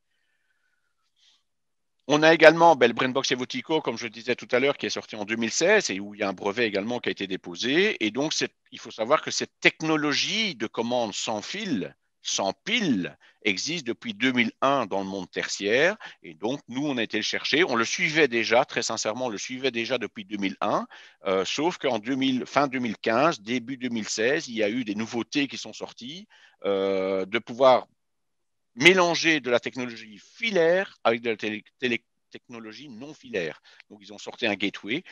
On a également le Brainbox Evotico, comme je disais tout à l'heure, qui est sorti en 2016 et où il y a un brevet également qui a été déposé. Et donc, il faut savoir que cette technologie de commande sans fil, sans pile, existe depuis 2001 dans le monde tertiaire. Et donc, nous, on a été le chercher. On le suivait déjà, très sincèrement, on le suivait déjà depuis 2001. Sauf qu'en fin 2015, début 2016, il y a eu des nouveautés qui sont sorties de pouvoir mélanger de la technologie filaire avec de la technologie non filaire. Donc, ils ont sorti un gateway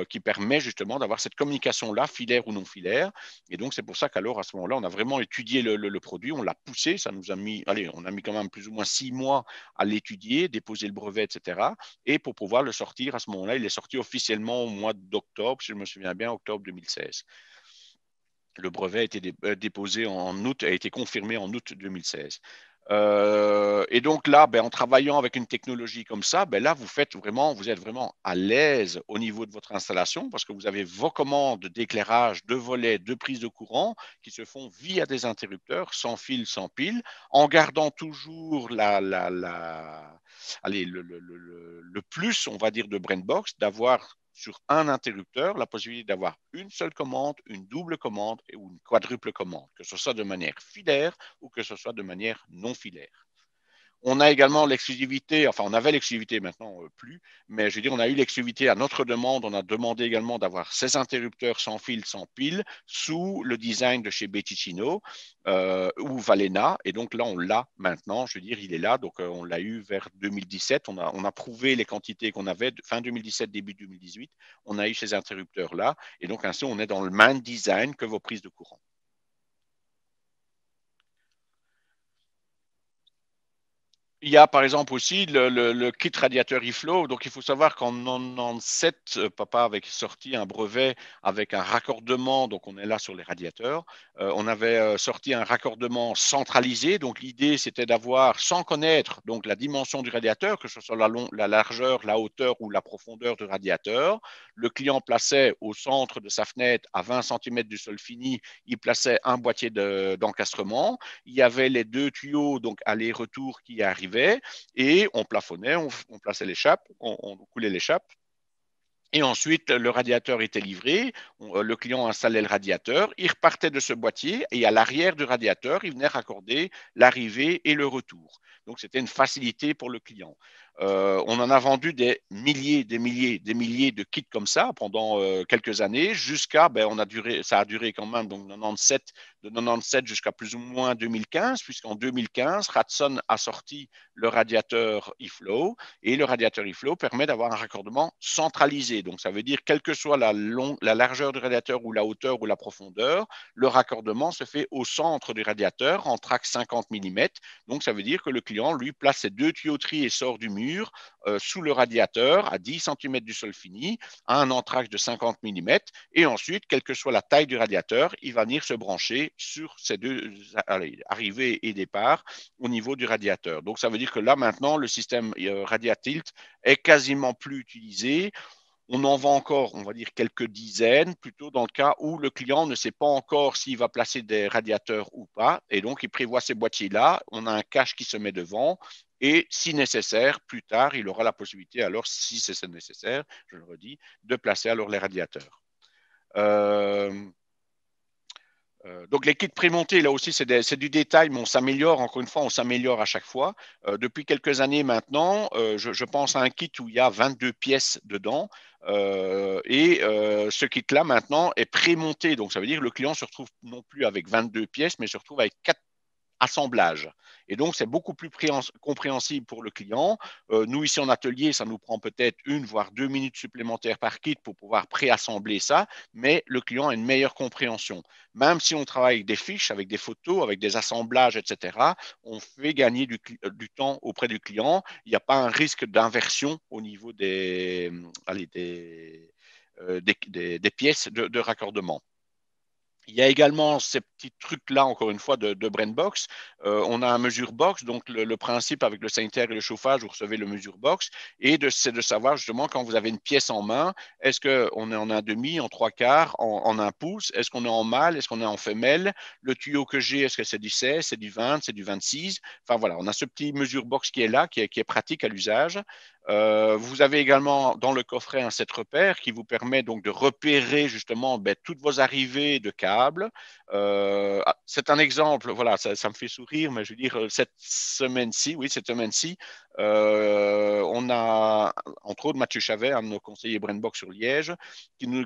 qui permet justement d'avoir cette communication-là, filaire ou non filaire. Et donc, c'est pour ça qu'alors, à ce moment-là, on a vraiment étudié le produit, on l'a poussé, ça nous a mis, allez, on a mis quand même plus ou moins 6 mois à l'étudier, déposer le brevet, etc. Et pour pouvoir le sortir, à ce moment-là, il est sorti officiellement au mois d'octobre, si je me souviens bien, octobre 2016. Le brevet a été déposé en août, a été confirmé en août 2016. Et donc là, en travaillant avec une technologie comme ça, là, vous êtes vraiment à l'aise au niveau de votre installation parce que vous avez vos commandes d'éclairage, de volets, de prise de courant qui se font via des interrupteurs, sans fil, sans pile, en gardant toujours allez, le plus, on va dire, de Brainbox, d'avoir sur un interrupteur la possibilité d'avoir une seule commande, une double commande ou une quadruple commande, que ce soit de manière filaire ou que ce soit de manière non filaire. On a également l'exclusivité, enfin on avait l'exclusivité maintenant plus, mais je veux dire on a eu l'exclusivité à notre demande, on a demandé également d'avoir ces interrupteurs sans fil, sans pile, sous le design de chez Betticino ou Valena, et donc là on l'a maintenant, je veux dire il est là, donc on l'a eu vers 2017, on a prouvé les quantités qu'on avait, fin 2017, début 2018, on a eu ces interrupteurs-là, et donc ainsi on est dans le même design que vos prises de courant. Il y a par exemple aussi le kit radiateur e-flow. Donc il faut savoir qu'en 97, papa avait sorti un brevet avec un raccordement. Donc on est là sur les radiateurs. On avait sorti un raccordement centralisé. Donc l'idée c'était d'avoir, sans connaître donc la dimension du radiateur, que ce soit la largeur, la hauteur ou la profondeur du radiateur, le client plaçait au centre de sa fenêtre à 20 cm du sol fini, il plaçait un boîtier d'encastrement. Il y avait les deux tuyaux, donc aller-retour qui arrivaient, et on plafonnait, on plaçait l'échappe, on coulait l'échappe. Et ensuite, le radiateur était livré, le client installait le radiateur, il repartait de ce boîtier et à l'arrière du radiateur, il venait raccorder l'arrivée et le retour. Donc, c'était une facilité pour le client. On en a vendu des milliers, des milliers, des milliers de kits comme ça pendant quelques années, jusqu'à, ça a duré quand même, donc 97, de 97 jusqu'à plus ou moins 2015, puisqu'en 2015, Ratson a sorti le radiateur eFlow, et le radiateur eFlow permet d'avoir un raccordement centralisé. Donc, ça veut dire, quelle que soit la largeur du radiateur ou la hauteur ou la profondeur, le raccordement se fait au centre du radiateur en track 50 mm. Donc, ça veut dire que le client, lui, place ses deux tuyauteries et sort du mur sous le radiateur à 10 cm du sol fini, à un entrage de 50 mm. Et ensuite, quelle que soit la taille du radiateur, il va venir se brancher sur ces deux arrivées et départs au niveau du radiateur. Donc, ça veut dire que là, maintenant, le système Radiatilt est quasiment plus utilisé. On en vend encore, on va dire, quelques dizaines, plutôt dans le cas où le client ne sait pas encore s'il va placer des radiateurs ou pas. Et donc, il prévoit ces boîtiers-là. On a un cache qui se met devant. Et si nécessaire, plus tard, il aura la possibilité, alors, si c'est nécessaire, je le redis, de placer alors les radiateurs. Euh, Donc les kits prémontés, là aussi, c'est du détail, mais on s'améliore. Encore une fois, on s'améliore à chaque fois. Depuis quelques années maintenant, je pense à un kit où il y a 22 pièces dedans. Ce kit-là, maintenant, est prémonté. Donc ça veut dire que le client se retrouve non plus avec 22 pièces, mais se retrouve avec 4 assemblage. Et donc, c'est beaucoup plus compréhensible pour le client. Nous, ici en atelier, ça nous prend peut-être 1 voire 2 minutes supplémentaires par kit pour pouvoir préassembler ça, mais le client a une meilleure compréhension. Même si on travaille avec des fiches, avec des photos, avec des assemblages, etc., on fait gagner du temps auprès du client. Il n'y a pas un risque d'inversion au niveau des pièces de raccordement. Il y a également ces petits trucs-là, encore une fois, de BrainBox. On a un mesure box, donc le principe avec le sanitaire et le chauffage, vous recevez le mesure box, et c'est de savoir justement quand vous avez une pièce en main, est-ce qu'on est en un demi, en trois quarts, en un pouce, est-ce qu'on est en mâle, est-ce qu'on est en femelle, le tuyau que j'ai, est-ce que c'est du 16, c'est du 20, c'est du 26. Enfin voilà, on a ce petit mesure box qui est là, qui est pratique à l'usage. Vous avez également dans le coffret un set repère qui vous permet donc de repérer justement toutes vos arrivées de câbles. C'est un exemple, voilà, ça me fait sourire, mais je veux dire, cette semaine-ci, on a entre autres Mathieu Chavet, un de nos conseillers Brainbox sur Liège,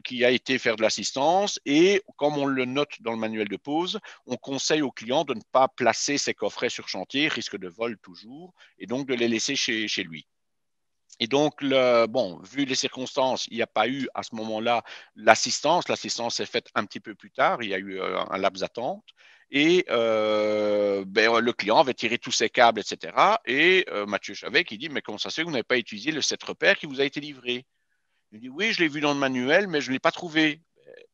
qui a été faire de l'assistance et comme on le note dans le manuel de pose, on conseille aux clients de ne pas placer ses coffrets sur chantier, risque de vol toujours, et donc de les laisser chez lui. Et donc, bon, vu les circonstances, il n'y a pas eu à ce moment-là l'assistance. L'assistance s'est faite un petit peu plus tard. Il y a eu un laps d'attente. Et le client avait tiré tous ses câbles, etc. Et Mathieu Chavet qui dit, mais comment ça se fait que vous n'avez pas utilisé le set repère qui vous a été livré? Il dit, oui, je l'ai vu dans le manuel, mais je ne l'ai pas trouvé.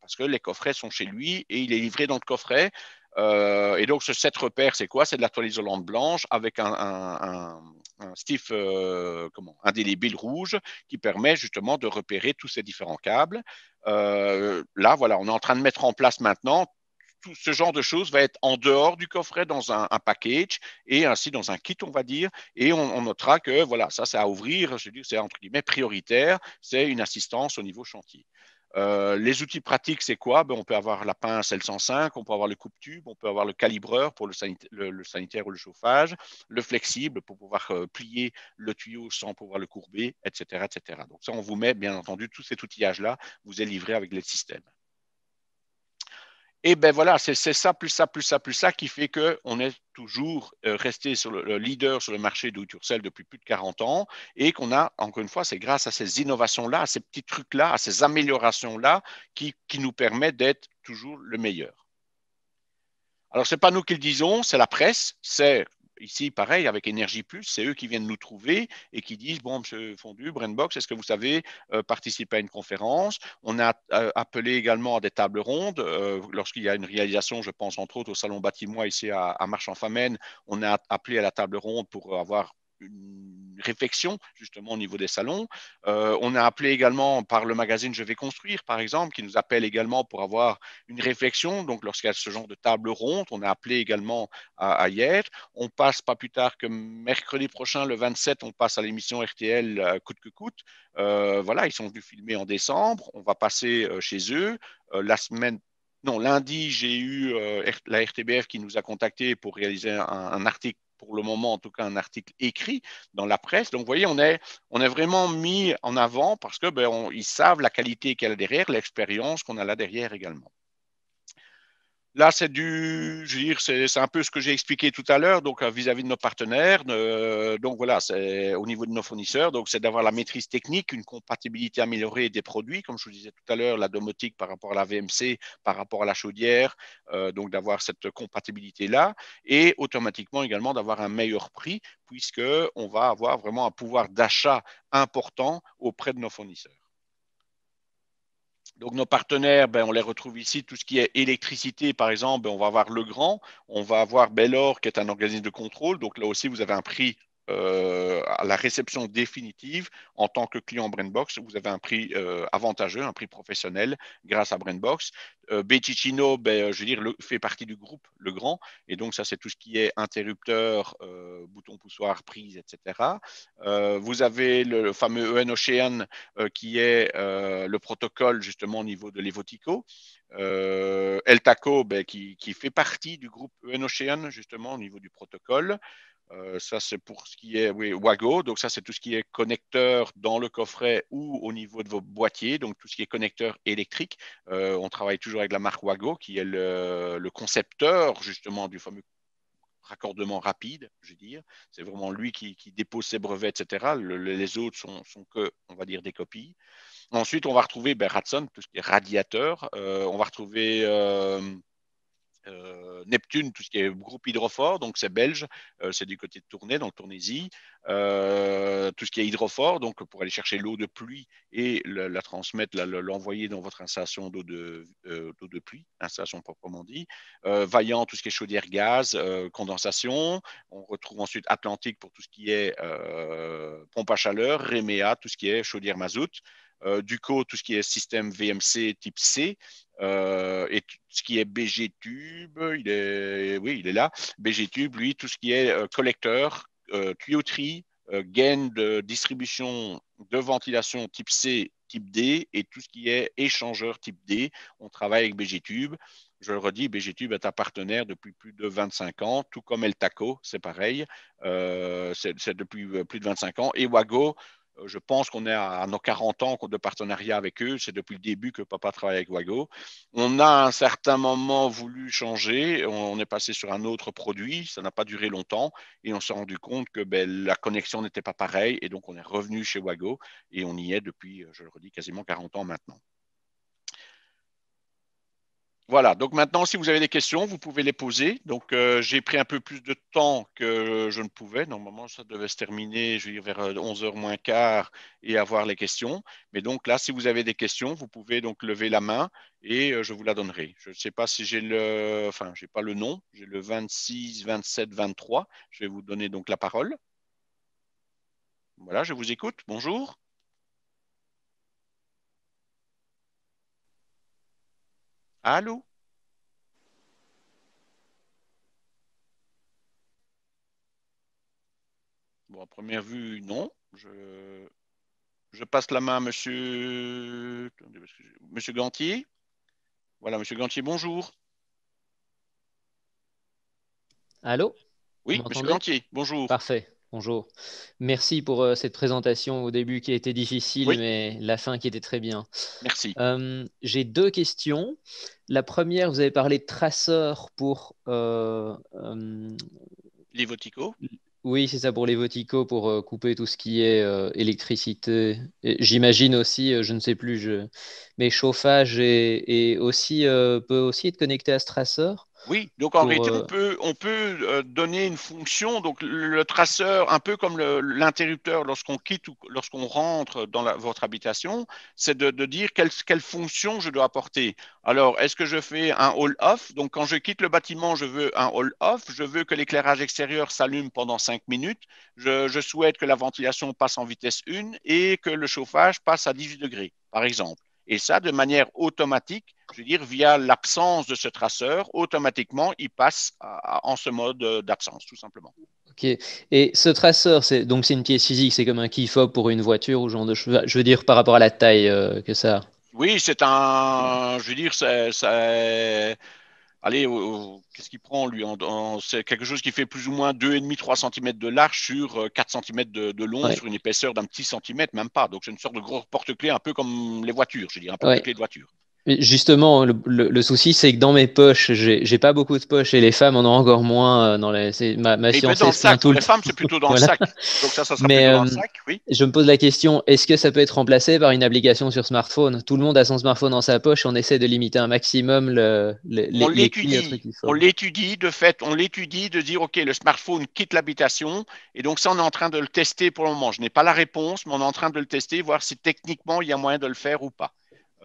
Parce que les coffrets sont chez lui et il est livré dans le coffret. Et donc, ce set repère, c'est quoi? C'est de la toile isolante blanche avec un stiff indélébile rouge qui permet justement de repérer tous ces différents câbles. Là, voilà, on est en train de mettre en place maintenant. Tout ce genre de choses va être en dehors du coffret dans un package et ainsi dans un kit, on va dire. Et on notera que voilà, ça, c'est à ouvrir. Je dis, c'est entre guillemets prioritaire. C'est une assistance au niveau chantier. Les outils pratiques, c'est quoi? On peut avoir la pince L105, on peut avoir le coupe-tube, on peut avoir le calibreur pour le sanitaire ou le chauffage, le flexible pour pouvoir plier le tuyau sans pouvoir le courber, etc., etc. Donc ça, on vous met, bien entendu, tout cet outillage-là vous est livré avec les systèmes. Et ben voilà, c'est ça, plus ça, plus ça, plus ça qui fait qu'on est toujours resté sur le leader sur le marché do it yourself depuis plus de 40 ans et qu'on a, encore une fois, c'est grâce à ces innovations-là, à ces petits trucs-là, à ces améliorations-là qui nous permettent d'être toujours le meilleur. Alors, ce n'est pas nous qui le disons, c'est la presse, c'est ici pareil avec Énergie Plus, c'est eux qui viennent nous trouver et qui disent, bon, monsieur Fondu, Brainbox, est-ce que vous savez participer à une conférence? On a appelé également à des tables rondes. Lorsqu'il y a une réalisation, je pense entre autres au Salon Bâtimois ici à Marche-en-Famenne, on a appelé à la table ronde pour avoir une réflexion justement au niveau des salons. On a appelé également par le magazine Je vais construire, par exemple, qui nous appelle également pour avoir une réflexion. Donc, lorsqu'il y a ce genre de table ronde, on a appelé également à hier. On passe pas plus tard que mercredi prochain, le 27, on passe à l'émission RTL Coûte que coûte. Voilà, ils sont venus filmer en décembre. On va passer chez eux. La semaine non, lundi, j'ai eu la RTBF qui nous a contactés pour réaliser un article, pour le moment en tout cas, un article écrit dans la presse. Donc, vous voyez, on est vraiment mis en avant parce que ils savent la qualité qu'il y a derrière, l'expérience qu'on a là derrière également. Là, je veux dire, c'est un peu ce que j'ai expliqué tout à l'heure, donc vis-à-vis de nos partenaires. Donc voilà, c'est au niveau de nos fournisseurs, donc c'est d'avoir la maîtrise technique, une compatibilité améliorée des produits, comme je vous disais tout à l'heure, la domotique par rapport à la VMC, par rapport à la chaudière, donc d'avoir cette compatibilité-là, et automatiquement également d'avoir un meilleur prix, puisque on va avoir vraiment un pouvoir d'achat important auprès de nos fournisseurs. Donc nos partenaires, on les retrouve ici. Tout ce qui est électricité, par exemple, on va avoir Legrand, on va avoir Bellor, qui est un organisme de contrôle. Donc là aussi, vous avez un prix à la réception définitive, en tant que client Brainbox, vous avez un prix avantageux, un prix professionnel grâce à Brainbox. Beticino, je veux dire, fait partie du groupe Le Grand. Et donc, ça, c'est tout ce qui est interrupteur, bouton poussoir, prise, etc. Vous avez le fameux EN Ocean qui est le protocole justement au niveau de l'Evotico. Eltaco, qui fait partie du groupe EN Ocean justement au niveau du protocole. Ça, c'est pour ce qui est Wago. Donc, ça, c'est tout ce qui est connecteur dans le coffret ou au niveau de vos boîtiers. Donc, tout ce qui est connecteur électrique. On travaille toujours avec la marque Wago, qui est le concepteur, justement, du fameux raccordement rapide, je veux dire. C'est vraiment lui qui dépose ses brevets, etc. Les autres sont que, on va dire, des copies. Ensuite, on va retrouver Ratson, tout ce qui est radiateur. On va retrouver Neptune, tout ce qui est groupe hydrofort, donc c'est belge, c'est du côté de Tournai, dans le Tournaisie. Tout ce qui est hydrofort, donc pour aller chercher l'eau de pluie et la transmettre, l'envoyer dans votre installation d'eau de pluie, installation proprement dit. Vaillant, tout ce qui est chaudière gaz, condensation. On retrouve ensuite Atlantique pour tout ce qui est pompe à chaleur, Remea, tout ce qui est chaudière mazout. Duco, tout ce qui est système VMC type C. Et ce qui est BG Tube, il est là. BG Tube, lui, tout ce qui est collecteur, tuyauterie, gaine de distribution de ventilation type C, type D, et tout ce qui est échangeur type D. On travaille avec BG Tube. Je le redis, BG Tube est un partenaire depuis plus de 25 ans, tout comme El Taco, c'est pareil. C'est depuis plus de 25 ans. Et Wago, je pense qu'on est à nos 40 ans de partenariat avec eux. C'est depuis le début que papa travaille avec Wago. On a à un certain moment voulu changer. On est passé sur un autre produit. Ça n'a pas duré longtemps. Et on s'est rendu compte que la connexion n'était pas pareille. Et donc, on est revenu chez Wago. Et on y est depuis, je le redis, quasiment 40 ans maintenant. Voilà, donc maintenant, si vous avez des questions, vous pouvez les poser. Donc, j'ai pris un peu plus de temps que je ne pouvais. Normalement, ça devait se terminer, je vais dire, vers 11h moins quart et avoir les questions. Mais donc là, si vous avez des questions, vous pouvez donc lever la main et je vous la donnerai. Je ne sais pas si j'ai j'ai pas le nom, j'ai le 26, 27, 23. Je vais vous donner donc la parole. Voilà, je vous écoute. Bonjour. Allô? Bon, à première vue, non. Je passe la main à monsieur, monsieur Gantier. Voilà, monsieur Gantier, bonjour. Allô? Vous Oui, monsieur m'entendez? Gantier, bonjour. Parfait. Bonjour. Merci pour cette présentation au début qui a été difficile, Oui, mais la fin qui était très bien. merci. J'ai deux questions. La première, vous avez parlé de traceurs pour Les Votico. oui, c'est ça pour les Votico, pour couper tout ce qui est électricité. Et j'imagine aussi, je ne sais plus, mais chauffage et aussi peut aussi être connecté à ce traceur Oui, donc en pour réalité, on peut donner une fonction, donc le traceur, un peu comme l'interrupteur lorsqu'on quitte ou lorsqu'on rentre dans votre habitation, c'est de dire quelle fonction je dois apporter. Alors, est-ce que je fais un all-off? Donc, quand je quitte le bâtiment, je veux un all-off, je veux que l'éclairage extérieur s'allume pendant 5 minutes, je souhaite que la ventilation passe en vitesse 1 et que le chauffage passe à 18 degrés, par exemple. Et ça, de manière automatique, je veux dire, via l'absence de ce traceur, automatiquement, il passe en ce mode d'absence, tout simplement. Ok. Et ce traceur, c'est une pièce physique, c'est comme un key fob pour une voiture ou genre de choses. Je veux dire par rapport à la taille que ça a. Oui, je veux dire, allez, qu'est-ce qu'il prend lui c'est quelque chose qui fait plus ou moins 2,5-3 cm de large sur 4 cm de long Ouais, sur une épaisseur d'un petit centimètre, même pas. Donc c'est une sorte de gros porte-clés, un peu comme les voitures, je veux dire, un ouais. porte-clés de voiture. Mais justement, le souci, c'est que dans mes poches, j'ai pas beaucoup de poches et les femmes en ont encore moins. Ma Et il peut être dans fiancée le se plaint sac. tout Pour le les temps. femmes, c'est plutôt dans le Voilà. sac. Donc ça sera Mais plutôt dans le sac, oui. je me pose la question, est-ce que ça peut être remplacé par une application sur smartphone? Tout le monde a son smartphone dans sa poche, on essaie de limiter un maximum les clignotements qu'il On faut. l'étudie, de fait, on l'étudie de dire, OK, le smartphone quitte l'habitation. Et donc, ça, on est en train de le tester pour le moment. Je n'ai pas la réponse, mais on est en train de le tester, voir si techniquement, il y a moyen de le faire ou pas.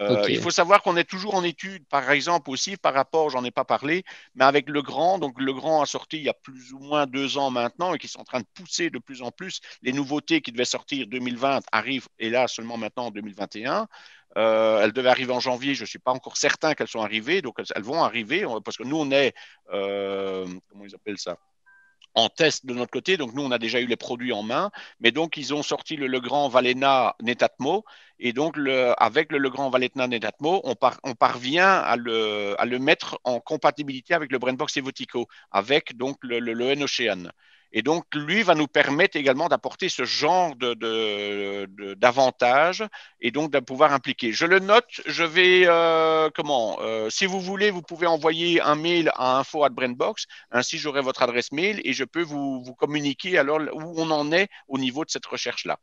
Ok. Il faut savoir qu'on est toujours en étude, par exemple aussi par rapport, j'en ai pas parlé, mais avec Legrand. Donc Legrand a sorti il y a plus ou moins 2 ans maintenant et qui sont en train de pousser de plus en plus. Les nouveautés qui devaient sortir 2020 arrivent, et là seulement maintenant en 2021. Elles devaient arriver en janvier, je ne suis pas encore certain qu'elles sont arrivées, donc elles vont arriver, parce que nous on est, comment ils appellent ça, en test de notre côté. Donc, nous, on a déjà eu les produits en main. Mais donc, ils ont sorti le Legrand Valena Netatmo. Et donc, avec le Legrand Valena Netatmo, on parvient à le mettre en compatibilité avec le Brainbox Evotico, avec donc le N-Ocean. Et donc, lui va nous permettre également d'apporter ce genre d'avantages et donc de pouvoir impliquer. Je le note, je vais, si vous voulez, vous pouvez envoyer un mail à info@brainbox. Ainsi, j'aurai votre adresse mail et je peux vous communiquer alors où on en est au niveau de cette recherche-là.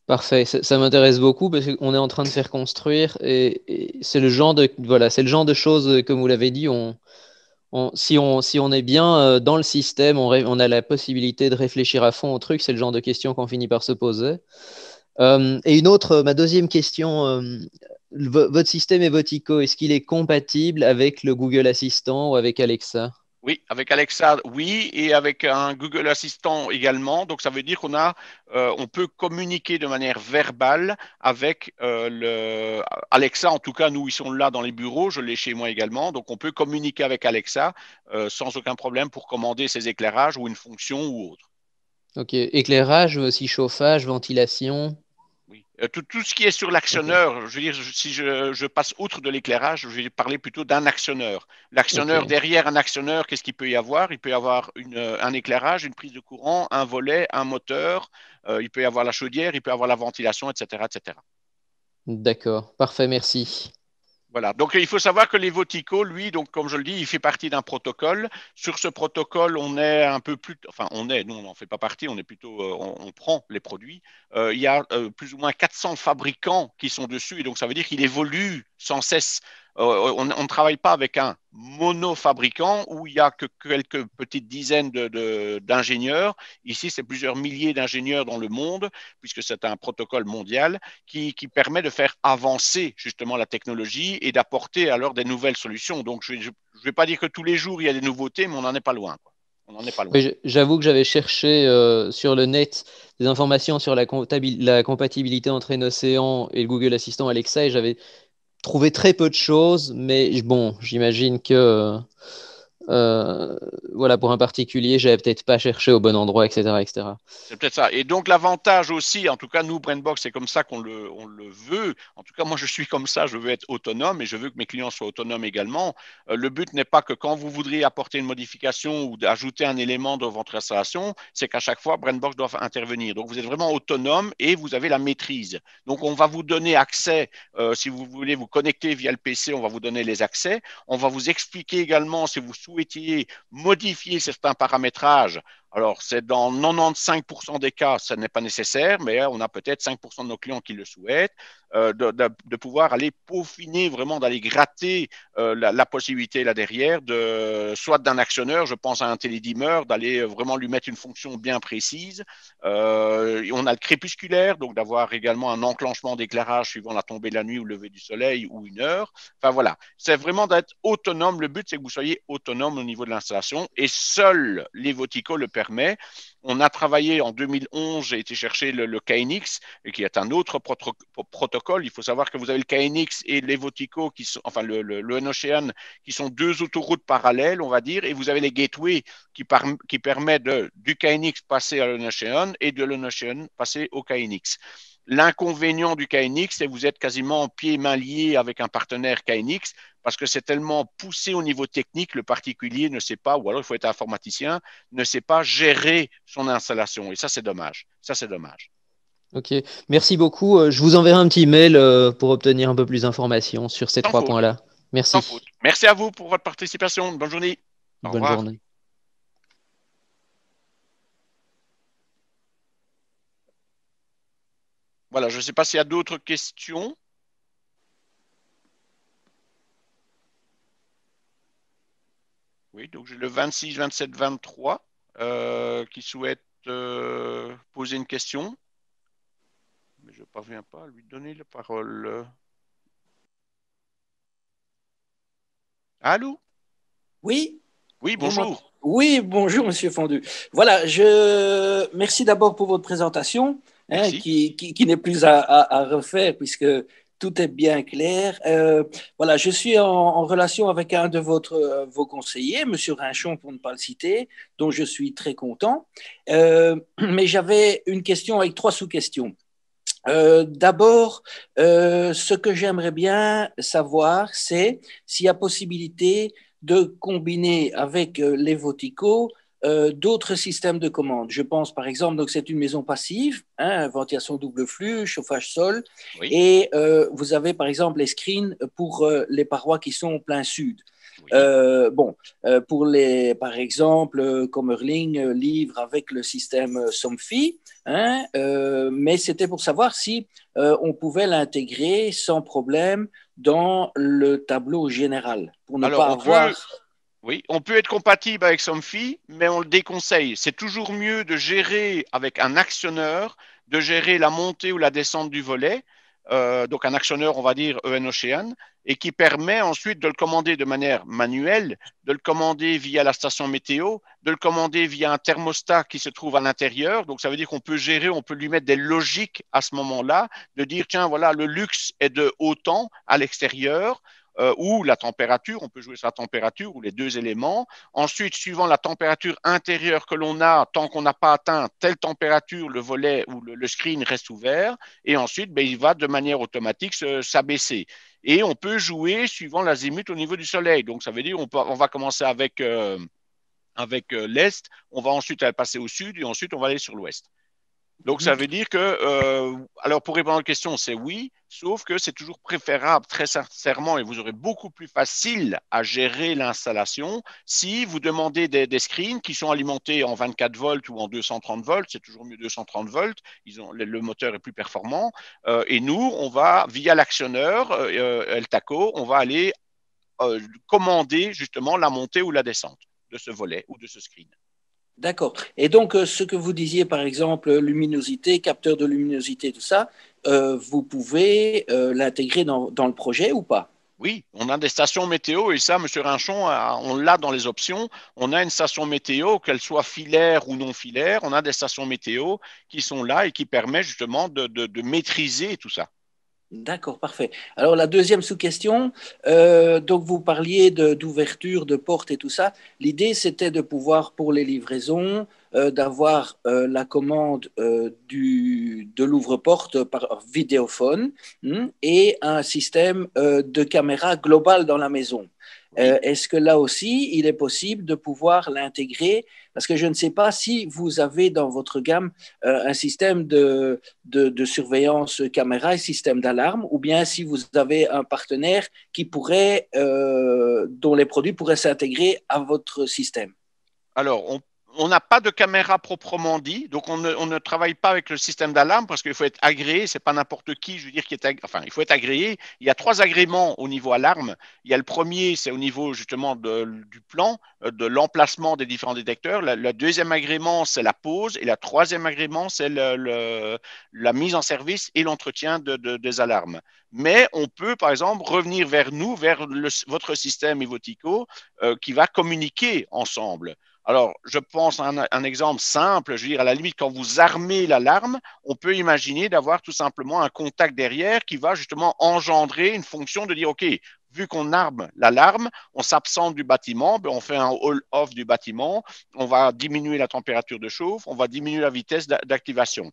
Parfait, ça m'intéresse beaucoup parce qu'on est en train de faire construire et c'est le genre de voilà, c'est le genre de choses comme vous l'avez dit, si on est bien dans le système, on a la possibilité de réfléchir à fond au truc. C'est le genre de questions qu'on finit par se poser. Et une autre, ma deuxième question, votre système Evotico, est-ce qu'il est compatible avec le Google Assistant ou avec Alexa? Oui, avec Alexa, oui, et avec un Google Assistant également. Donc, ça veut dire on peut communiquer de manière verbale avec le Alexa. En tout cas, nous, ils sont là dans les bureaux. Je l'ai chez moi également. Donc, on peut communiquer avec Alexa sans aucun problème pour commander ses éclairages ou une fonction ou autre. Ok, éclairage, mais aussi chauffage, ventilation. Oui. Tout ce qui est sur Ok, l'actionneur, je veux dire, si je passe outre de l'éclairage, je vais parler plutôt d'un actionneur. L'actionneur, ok. derrière un actionneur, qu'est-ce qu'il peut y avoir? Il peut y avoir un éclairage, une prise de courant, un volet, un moteur, il peut y avoir la chaudière, il peut y avoir la ventilation, etc., etc. D'accord, parfait, merci. Voilà. Donc, il faut savoir que les Votico, lui, donc, comme je le dis, il fait partie d'un protocole. Sur ce protocole, on est un peu plus, enfin, nous, on n'en fait pas partie, on est plutôt, on prend les produits. Il y a plus ou moins 400 fabricants qui sont dessus, et donc ça veut dire qu'il évolue sans cesse. On ne travaille pas avec un monofabricant où il y a que quelques petites dizaines d'ingénieurs. Ici, c'est plusieurs milliers d'ingénieurs dans le monde, puisque c'est un protocole mondial qui permet de faire avancer justement la technologie et d'apporter alors des nouvelles solutions. Donc, je ne vais pas dire que tous les jours il y a des nouveautés, mais on n'en est pas loin, quoi. On n'en est pas loin. Oui, j'avoue que j'avais cherché sur le net des informations sur la compatibilité entre Océan et le Google Assistant Alexa et j'avais trouvé très peu de choses, mais bon, j'imagine que euh, voilà, pour un particulier, j'avais peut-être pas cherché au bon endroit, etc., etc. C'est peut-être ça. Et donc, l'avantage aussi, en tout cas, nous, Brainbox, c'est comme ça qu'on le veut. En tout cas, moi, je suis comme ça. Je veux être autonome et je veux que mes clients soient autonomes également. Le but n'est pas que quand vous voudriez apporter une modification ou ajouter un élément dans votre installation, c'est qu'à chaque fois, Brainbox doit intervenir. Donc, vous êtes vraiment autonome et vous avez la maîtrise. Donc, on va vous donner accès. Si vous voulez vous connecter via le PC, on va vous donner les accès. On va vous expliquer également si vous souhaitiez modifier certains paramétrages. Alors, c'est dans 95% des cas, ça n'est pas nécessaire, mais on a peut-être 5% de nos clients qui le souhaitent, de pouvoir aller peaufiner, vraiment d'aller gratter la possibilité là derrière, soit d'un actionneur, je pense à un télédimmer, d'aller vraiment lui mettre une fonction bien précise. On a le crépusculaire, donc d'avoir également un enclenchement d'éclairage suivant la tombée de la nuit ou le lever du soleil ou une heure. Enfin voilà, c'est vraiment d'être autonome. Le but, c'est que vous soyez autonome au niveau de l'installation et seul l'Evotico le permet. On a travaillé en 2011, j'ai été chercher le KNX, qui est un autre protocole. Il faut savoir que vous avez le KNX et l'Evotico, enfin le N-Ocean, qui sont deux autoroutes parallèles, on va dire, et vous avez les gateways qui permettent du KNX passer à l'N-Ocean et de l'N-Ocean passer au KNX. L'inconvénient du KNX, c'est que vous êtes quasiment pieds et mains liés avec un partenaire KNX parce que c'est tellement poussé au niveau technique, le particulier ne sait pas, ou alors il faut être informaticien, ne sait pas gérer son installation. Et ça, c'est dommage. Ça, c'est dommage. Ok, merci beaucoup. Je vous enverrai un petit mail pour obtenir un peu plus d'informations sur ces Sans trois faute. points-là. Sans faute. Merci. Merci à vous pour votre participation. Bonne journée. Au Bonne revoir. journée. Voilà, je ne sais pas s'il y a d'autres questions. Oui, donc j'ai le 26, 27, 23 qui souhaite poser une question. Mais je ne parviens pas à lui donner la parole. Allô? Oui, Oui, vous m'entendez? bonjour. Oui, bonjour, Monsieur Fondu. Voilà, merci d'abord pour votre présentation, hein, Merci. qui n'est plus à refaire puisque tout est bien clair. Voilà, je suis en relation avec un de vos conseillers, Monsieur Rinchon, pour ne pas le citer, dont je suis très content. Mais j'avais une question avec trois sous-questions. D'abord, ce que j'aimerais bien savoir, c'est s'il y a possibilité de combiner avec les Votico d'autres systèmes de commande. Je pense par exemple, donc c'est une maison passive, hein, ventilation double flux, chauffage sol, Oui, et vous avez par exemple les screens pour les parois qui sont au plein sud. oui. Bon, par exemple, Commerling livre avec le système Somfy, hein, mais c'était pour savoir si on pouvait l'intégrer sans problème dans le tableau général, pour ne Alors, pas avoir. oui, on peut être compatible avec Somfy, mais on le déconseille. C'est toujours mieux de gérer avec un actionneur, de gérer la montée ou la descente du volet. Donc un actionneur, on va dire EN Ocean, et qui permet ensuite de le commander de manière manuelle, de le commander via la station météo, de le commander via un thermostat qui se trouve à l'intérieur. Donc ça veut dire qu'on peut gérer, on peut lui mettre des logiques à ce moment-là, de dire tiens voilà le luxe est de autant à l'extérieur, ou la température, on peut jouer sur la température ou les deux éléments. Ensuite, suivant la température intérieure que l'on a, tant qu'on n'a pas atteint telle température, le volet ou le screen reste ouvert. Et ensuite, ben, il va de manière automatique s'abaisser. Et on peut jouer suivant l'azimut au niveau du soleil. Donc, ça veut dire on va commencer avec l'est, on va ensuite passer au sud et ensuite on va aller sur l'ouest. Donc, ça veut dire que, alors pour répondre à la question, c'est oui, sauf que c'est toujours préférable, très sincèrement, et vous aurez beaucoup plus facile à gérer l'installation si vous demandez des screens qui sont alimentés en 24 volts ou en 230 volts. C'est toujours mieux 230 volts. Le moteur est plus performant. Et nous, on va, via l'actionneur, Eltaco, on va aller commander justement la montée ou la descente de ce volet ou de ce screen. D'accord. Et donc, ce que vous disiez, par exemple, luminosité, capteur de luminosité, tout ça, vous pouvez l'intégrer dans le projet ou pas? Oui, on a des stations météo et ça, Monsieur Rinchon, on l'a dans les options. On a une station météo, qu'elle soit filaire ou non filaire, on a des stations météo qui sont là et qui permettent justement de maîtriser tout ça. D'accord, parfait. Alors la deuxième sous-question, donc vous parliez d'ouverture de portes et tout ça. L'idée, c'était de pouvoir, pour les livraisons, d'avoir la commande de l'ouvre-porte par vidéophone, et un système de caméra globale dans la maison. Oui. Est-ce que là aussi, il est possible de pouvoir l'intégrer? Parce que je ne sais pas si vous avez dans votre gamme un système de surveillance caméra et système d'alarme, ou bien si vous avez un partenaire dont les produits pourraient s'intégrer à votre système. Alors, on n'a pas de caméra proprement dit, donc on ne travaille pas avec le système d'alarme parce qu'il faut être agréé, c'est pas n'importe qui, je veux dire, enfin, il faut être agréé. Il y a trois agréments au niveau alarme. Il y a le premier, c'est au niveau justement du plan, de l'emplacement des différents détecteurs. Le deuxième agrément, c'est la pose, et la troisième agrément, c'est la mise en service et l'entretien des alarmes. Mais on peut, par exemple, revenir vers nous, vers votre système Evotico, qui va communiquer ensemble. Alors, je pense à un exemple simple, je veux dire, à la limite, quand vous armez l'alarme, on peut imaginer d'avoir tout simplement un contact derrière qui va justement engendrer une fonction de dire, OK, vu qu'on arme l'alarme, on s'absente du bâtiment, ben on fait un all-off du bâtiment, on va diminuer la température de chauffe, on va diminuer la vitesse d'activation.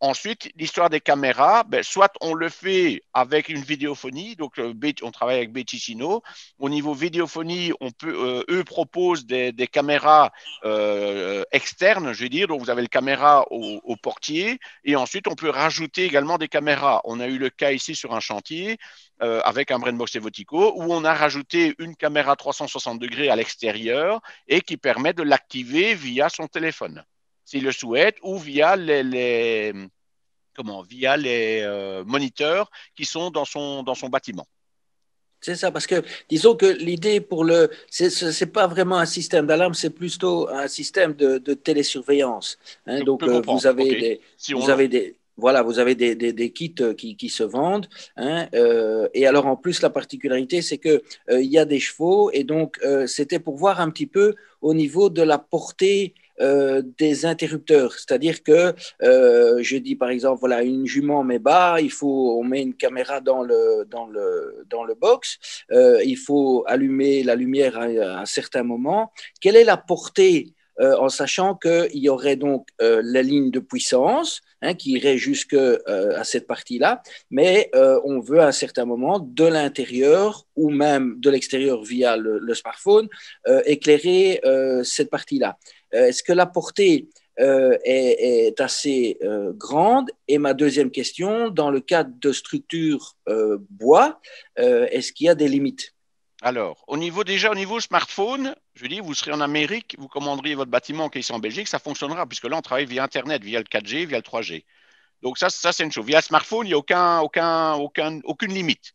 Ensuite, l'histoire des caméras, ben, soit on le fait avec une vidéophonie, donc on travaille avec Beticino. Au niveau vidéophonie, eux proposent des caméras externes, je veux dire, donc vous avez le caméra au portier, et ensuite on peut rajouter également des caméras. On a eu le cas ici sur un chantier avec un Brainbox Evotico où on a rajouté une caméra 360 degrés à l'extérieur et qui permet de l'activer via son téléphone s'il le souhaite, ou via via les moniteurs qui sont dans son bâtiment. C'est ça, parce que disons que l'idée c'est pas vraiment un système d'alarme, c'est plutôt un système de télésurveillance. Hein. Je Donc peux comprendre. OK. Si vous avez des, Voilà, vous avez des kits qui se vendent. Hein, et alors, en plus, la particularité, c'est qu'il y a des chevaux. Et donc, c'était pour voir un petit peu au niveau de la portée des interrupteurs. C'est-à-dire que je dis, par exemple, voilà, une jument met bas, on met une caméra dans le box, il faut allumer la lumière à un certain moment. Quelle est la portée en sachant qu'il y aurait donc la ligne de puissance hein, qui irait jusque à cette partie-là, mais on veut à un certain moment de l'intérieur ou même de l'extérieur via le smartphone éclairer cette partie-là. Est-ce que la portée est assez grande? Et ma deuxième question, dans le cadre de structures bois, est-ce qu'il y a des limites? Alors, au niveau smartphone, je dis, vous serez en Amérique, vous commanderiez votre bâtiment qui est ici en Belgique, ça fonctionnera, puisque là, on travaille via Internet, via le 4G, via le 3G. Donc, ça c'est une chose. Via le smartphone, il n'y a aucune limite.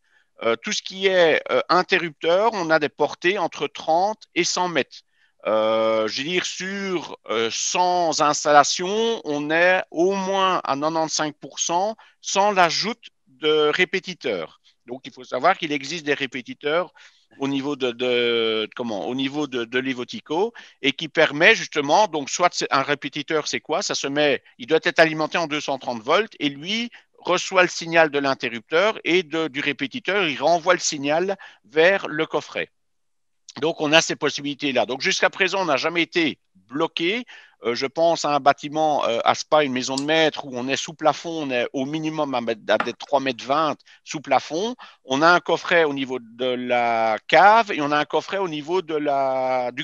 Tout ce qui est interrupteur, on a des portées entre 30 et 100 mètres. Je veux dire, sur 100 installations, on est au moins à 95% sans l'ajout de répétiteurs. Donc, il faut savoir qu'il existe des répétiteurs au niveau au niveau de l'Evotico et qui permet justement, donc soit un répétiteur, c'est quoi? Ça se met, il doit être alimenté en 230 volts et lui reçoit le signal de l'interrupteur et du répétiteur, il renvoie le signal vers le coffret. Donc, on a ces possibilités-là. Donc, jusqu'à présent, on n'a jamais été bloqué. Je pense à un bâtiment à Spa, une maison de maître, où on est sous plafond, on est au minimum à des 3,20 m sous plafond. On a un coffret au niveau de la cave et on a un coffret au niveau du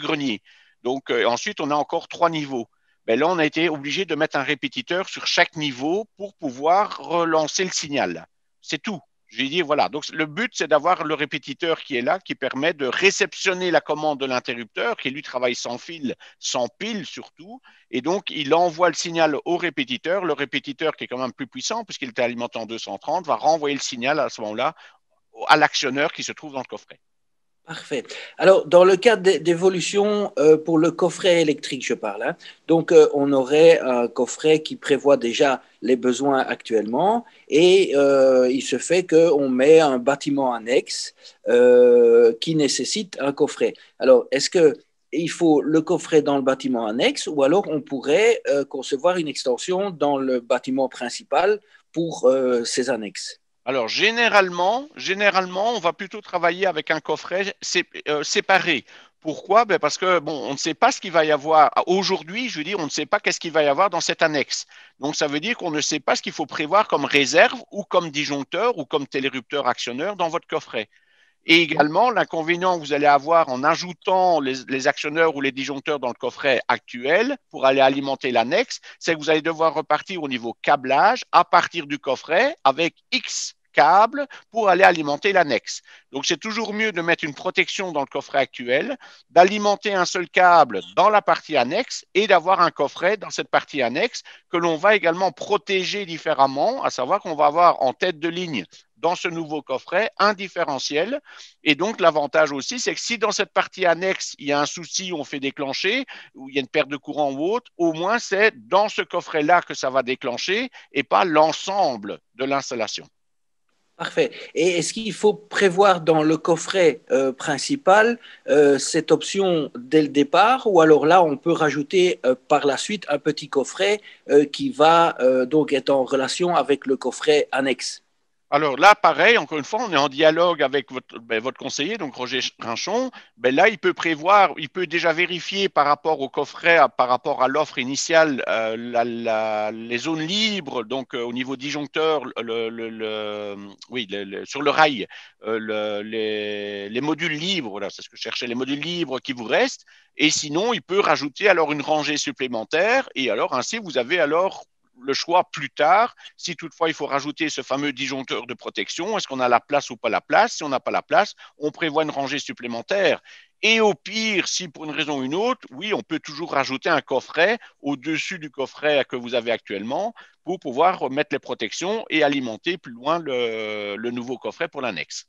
grenier. Donc, ensuite, on a encore 3 niveaux. Mais là, on a été obligé de mettre un répétiteur sur chaque niveau pour pouvoir relancer le signal. C'est tout. Je vais dire, voilà. Donc, le but, c'est d'avoir le répétiteur qui est là, qui permet de réceptionner la commande de l'interrupteur, qui lui travaille sans fil, sans pile surtout. Et donc, il envoie le signal au répétiteur. Le répétiteur, qui est quand même plus puissant, puisqu'il est alimenté en 230, va renvoyer le signal à ce moment-là à l'actionneur qui se trouve dans le coffret. Parfait. Alors, dans le cadre d'évolution pour le coffret électrique, je parle, hein, donc on aurait un coffret qui prévoit déjà les besoins actuellement et il se fait qu'on met un bâtiment annexe qui nécessite un coffret. Alors, est-ce que il faut le coffret dans le bâtiment annexe ou alors on pourrait concevoir une extension dans le bâtiment principal pour ces annexes? Alors, généralement, on va plutôt travailler avec un coffret séparé. Pourquoi? Ben parce que, bon, on ne sait pas ce qu'il va y avoir. Aujourd'hui, je veux dire, on ne sait pas qu'est-ce qu'il va y avoir dans cette annexe. Donc, ça veut dire qu'on ne sait pas ce qu'il faut prévoir comme réserve ou comme disjoncteur ou comme télérupteur actionneur dans votre coffret. Et également, l'inconvénient que vous allez avoir en ajoutant les actionneurs ou les disjoncteurs dans le coffret actuel pour aller alimenter l'annexe, c'est que vous allez devoir repartir au niveau câblage à partir du coffret avec X câbles pour aller alimenter l'annexe. Donc, c'est toujours mieux de mettre une protection dans le coffret actuel, d'alimenter un seul câble dans la partie annexe et d'avoir un coffret dans cette partie annexe que l'on va également protéger différemment, à savoir qu'on va avoir en tête de ligne dans ce nouveau coffret un différentiel. Et donc, l'avantage aussi, c'est que si dans cette partie annexe, il y a un souci, on fait déclencher, ou il y a une perte de courant ou autre, au moins c'est dans ce coffret-là que ça va déclencher et pas l'ensemble de l'installation. Parfait. Et est-ce qu'il faut prévoir dans le coffret principal cette option dès le départ ou alors là, on peut rajouter par la suite un petit coffret qui va donc être en relation avec le coffret annexe? Alors là, pareil, encore une fois, on est en dialogue avec votre conseiller, donc Roger Rinchon. Là, il peut prévoir, il peut déjà vérifier par rapport au coffret, par rapport à l'offre initiale, les zones libres, donc au niveau disjoncteur, oui, sur le rail, les modules libres, voilà, c'est ce que je cherchais, les modules libres qui vous restent. Et sinon, il peut rajouter alors une rangée supplémentaire. Et alors, ainsi, vous avez alors le choix plus tard, si toutefois il faut rajouter ce fameux disjoncteur de protection, est-ce qu'on a la place ou pas la place? Si on n'a pas la place, on prévoit une rangée supplémentaire. Et au pire, si pour une raison ou une autre, oui, on peut toujours rajouter un coffret au-dessus du coffret que vous avez actuellement pour pouvoir mettre les protections et alimenter plus loin le nouveau coffret pour l'annexe.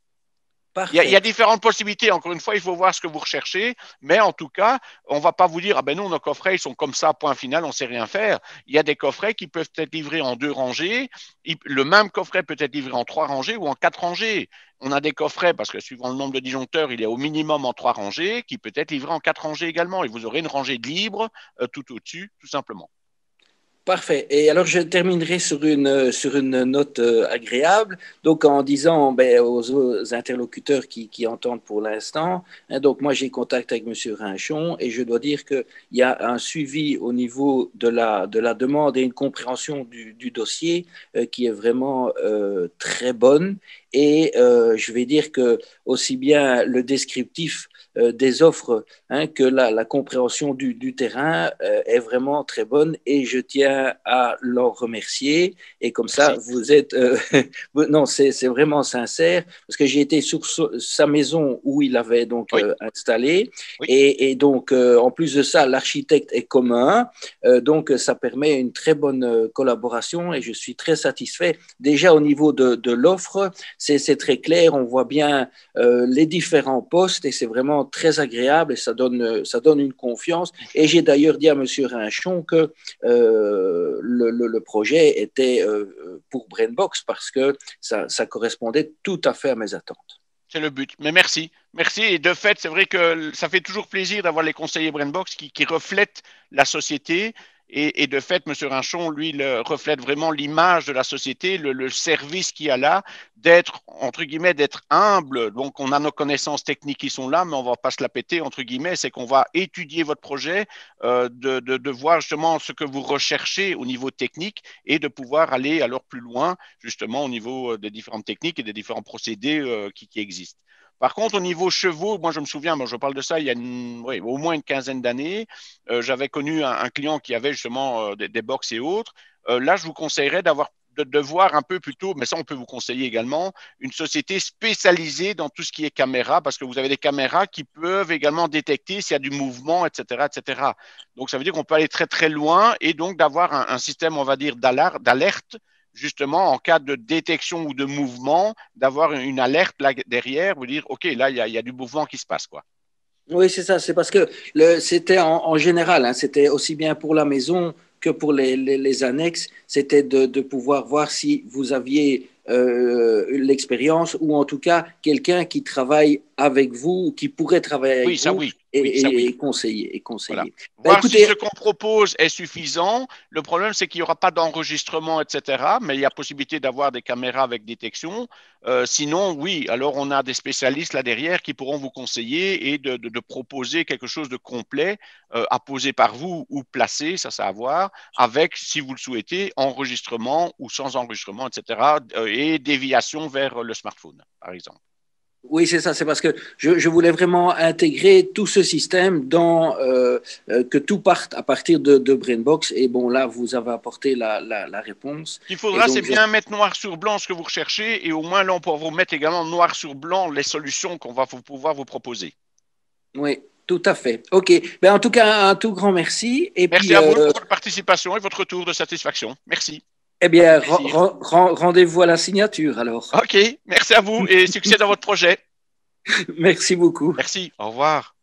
Il y a Parfait. différentes possibilités. Encore une fois, il faut voir ce que vous recherchez. Mais en tout cas, on ne va pas vous dire, ah ben non, nos coffrets, ils sont comme ça, point final, on ne sait rien faire. Il y a des coffrets qui peuvent être livrés en 2 rangées. Le même coffret peut être livré en 3 rangées ou en 4 rangées. On a des coffrets, parce que suivant le nombre de disjoncteurs, il est au minimum en 3 rangées, qui peut être livré en 4 rangées également. Et vous aurez une rangée de libre tout au-dessus, tout simplement. Parfait. Et alors, je terminerai sur une note agréable, donc en disant ben, aux interlocuteurs qui entendent pour l'instant, hein, donc moi j'ai contact avec M. Rinchon et je dois dire qu'il y a un suivi au niveau de la demande et une compréhension du dossier qui est vraiment très bonne. Et je vais dire que aussi bien le descriptif des offres hein, que la compréhension du terrain est vraiment très bonne et je tiens à leur remercier. Et comme ça, Merci. vous êtes... non, c'est vraiment sincère parce que j'ai été sur sa maison où il avait donc Oui, installé oui. et donc en plus de ça, l'architecte est commun. Donc ça permet une très bonne collaboration et je suis très satisfait. Déjà au niveau de l'offre, c'est très clair, on voit bien les différents postes et c'est vraiment très agréable et ça donne une confiance. Et j'ai d'ailleurs dit à M. Rinchon que le projet était pour Brainbox parce que ça correspondait tout à fait à mes attentes. C'est le but. Mais merci. Merci. Et de fait, c'est vrai que ça fait toujours plaisir d'avoir les conseillers Brainbox qui reflètent la société. Et de fait, M. Rinchon, lui, reflète vraiment l'image de la société, le service qu'il y a là, d'être, entre guillemets, d'être humble. Donc, on a nos connaissances techniques qui sont là, mais on ne va pas se la péter, entre guillemets. C'est qu'on va étudier votre projet, de voir justement ce que vous recherchez au niveau technique et de pouvoir aller alors plus loin, justement, au niveau des différentes techniques et des différents procédés qui existent. Par contre, au niveau chevaux, moi je me souviens, moi je parle de ça il y a oui, au moins une quinzaine d'années, j'avais connu un client qui avait justement des box et autres. Là, je vous conseillerais de voir un peu plutôt, mais ça on peut vous conseiller également, une société spécialisée dans tout ce qui est caméra, parce que vous avez des caméras qui peuvent également détecter s'il y a du mouvement, etc., etc. Donc ça veut dire qu'on peut aller très très loin et donc d'avoir un système, on va dire, d'alerte justement en cas de détection ou de mouvement, d'avoir une alerte là derrière, vous dire, OK, là, il y a du mouvement qui se passe, quoi. Oui, c'est ça. C'est parce que c'était en général, hein, c'était aussi bien pour la maison que pour les annexes, c'était de pouvoir voir si vous aviez l'expérience ou en tout cas quelqu'un qui travaille avec vous ou qui pourrait travailler avec Oui, ça vous oui. Oui, ça oui. et conseiller. Et Voilà. conseiller. Ben, Voir si écoutez, ce qu'on propose est suffisant. Le problème, c'est qu'il n'y aura pas d'enregistrement, etc. Mais il y a possibilité d'avoir des caméras avec détection. Sinon, oui, alors on a des spécialistes là derrière qui pourront vous conseiller et de proposer quelque chose de complet à poser par vous ou placer, ça c'est à voir, avec, si vous le souhaitez, enregistrement ou sans enregistrement, etc. Et déviation vers le smartphone, par exemple. oui, c'est ça. C'est parce que je voulais vraiment intégrer tout ce système dans que tout parte à partir de Brainbox. Et bon, là, vous avez apporté la réponse. Ce qu'il Et faudra, c'est donc, bien mettre noir sur blanc ce que vous recherchez et au moins là, on pourra vous mettre également noir sur blanc les solutions qu'on va pouvoir vous proposer. oui, tout à fait. OK. Ben, en tout cas, un tout grand merci. Et Merci puis, à vous pour votre participation et votre retour de satisfaction. Merci. eh Ça fait bien, plaisir. rendez-vous à la signature alors. OK, merci à vous et succès dans votre projet. Merci beaucoup. Merci, au revoir.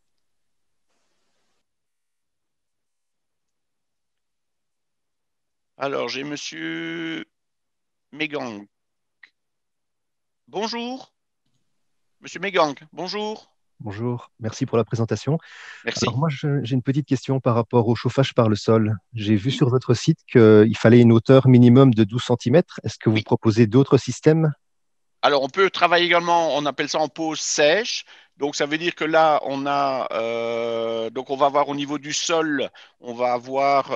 Alors, j'ai monsieur Megang. Bonjour. Monsieur Megang, bonjour. Bonjour, merci pour la présentation. Alors Merci. moi, j'ai une petite question par rapport au chauffage par le sol. J'ai vu Oui, sur votre site qu'il fallait une hauteur minimum de 12 centimètres. Est-ce que vous oui. proposez d'autres systèmes? Alors, on peut travailler également, on appelle ça en pause sèche. Donc, ça veut dire que là, donc on va avoir au niveau du sol, on va avoir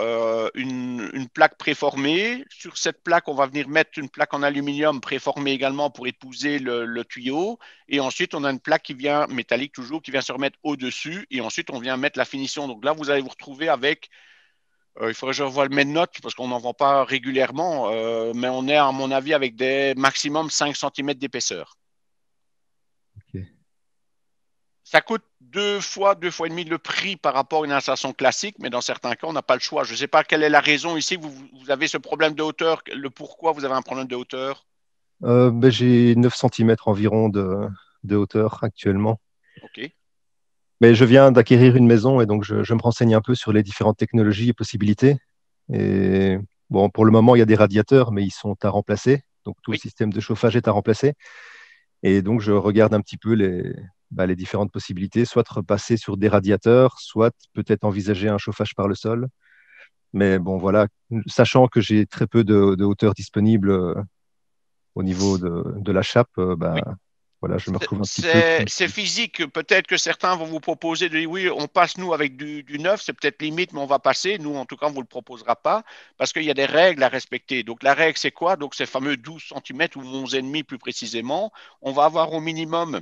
une plaque préformée. Sur cette plaque, on va venir mettre une plaque en aluminium préformée également pour épouser le tuyau. Et ensuite, on a une plaque qui vient, métallique toujours, qui vient se remettre au-dessus. Et ensuite, on vient mettre la finition. Donc là, vous allez vous retrouver avec il faudrait que je revoie mes notes parce qu'on n'en vend pas régulièrement, mais on est, à mon avis, avec des maximum 5 cm d'épaisseur. Ok. Ça coûte deux fois et demi le prix par rapport à une installation classique, mais dans certains cas, on n'a pas le choix. Je ne sais pas quelle est la raison ici. Vous avez ce problème de hauteur, le pourquoi vous avez un problème de hauteur. Ben, j'ai 9 centimètres environ de hauteur actuellement. OK. Mais je viens d'acquérir une maison et donc je me renseigne un peu sur les différentes technologies et possibilités. Et bon, pour le moment, il y a des radiateurs, mais ils sont à remplacer. Donc tout le Oui. système de chauffage est à remplacer. Et donc je regarde un petit peu les différentes possibilités, soit de repasser sur des radiateurs, soit peut-être envisager un chauffage par le sol. Mais bon, voilà, sachant que j'ai très peu de hauteur disponible au niveau de la chape, Oui. voilà, je me retrouve un petit peu C'est coincé. physique. Peut-être que certains vont vous proposer de dire oui, on passe nous avec du neuf, c'est peut-être limite, mais on va passer. Nous, en tout cas, on ne vous le proposera pas parce qu'il y a des règles à respecter. Donc, la règle, c'est quoi? Donc, ces fameux 12 centimètres ou 11,5 plus précisément. On va avoir au minimum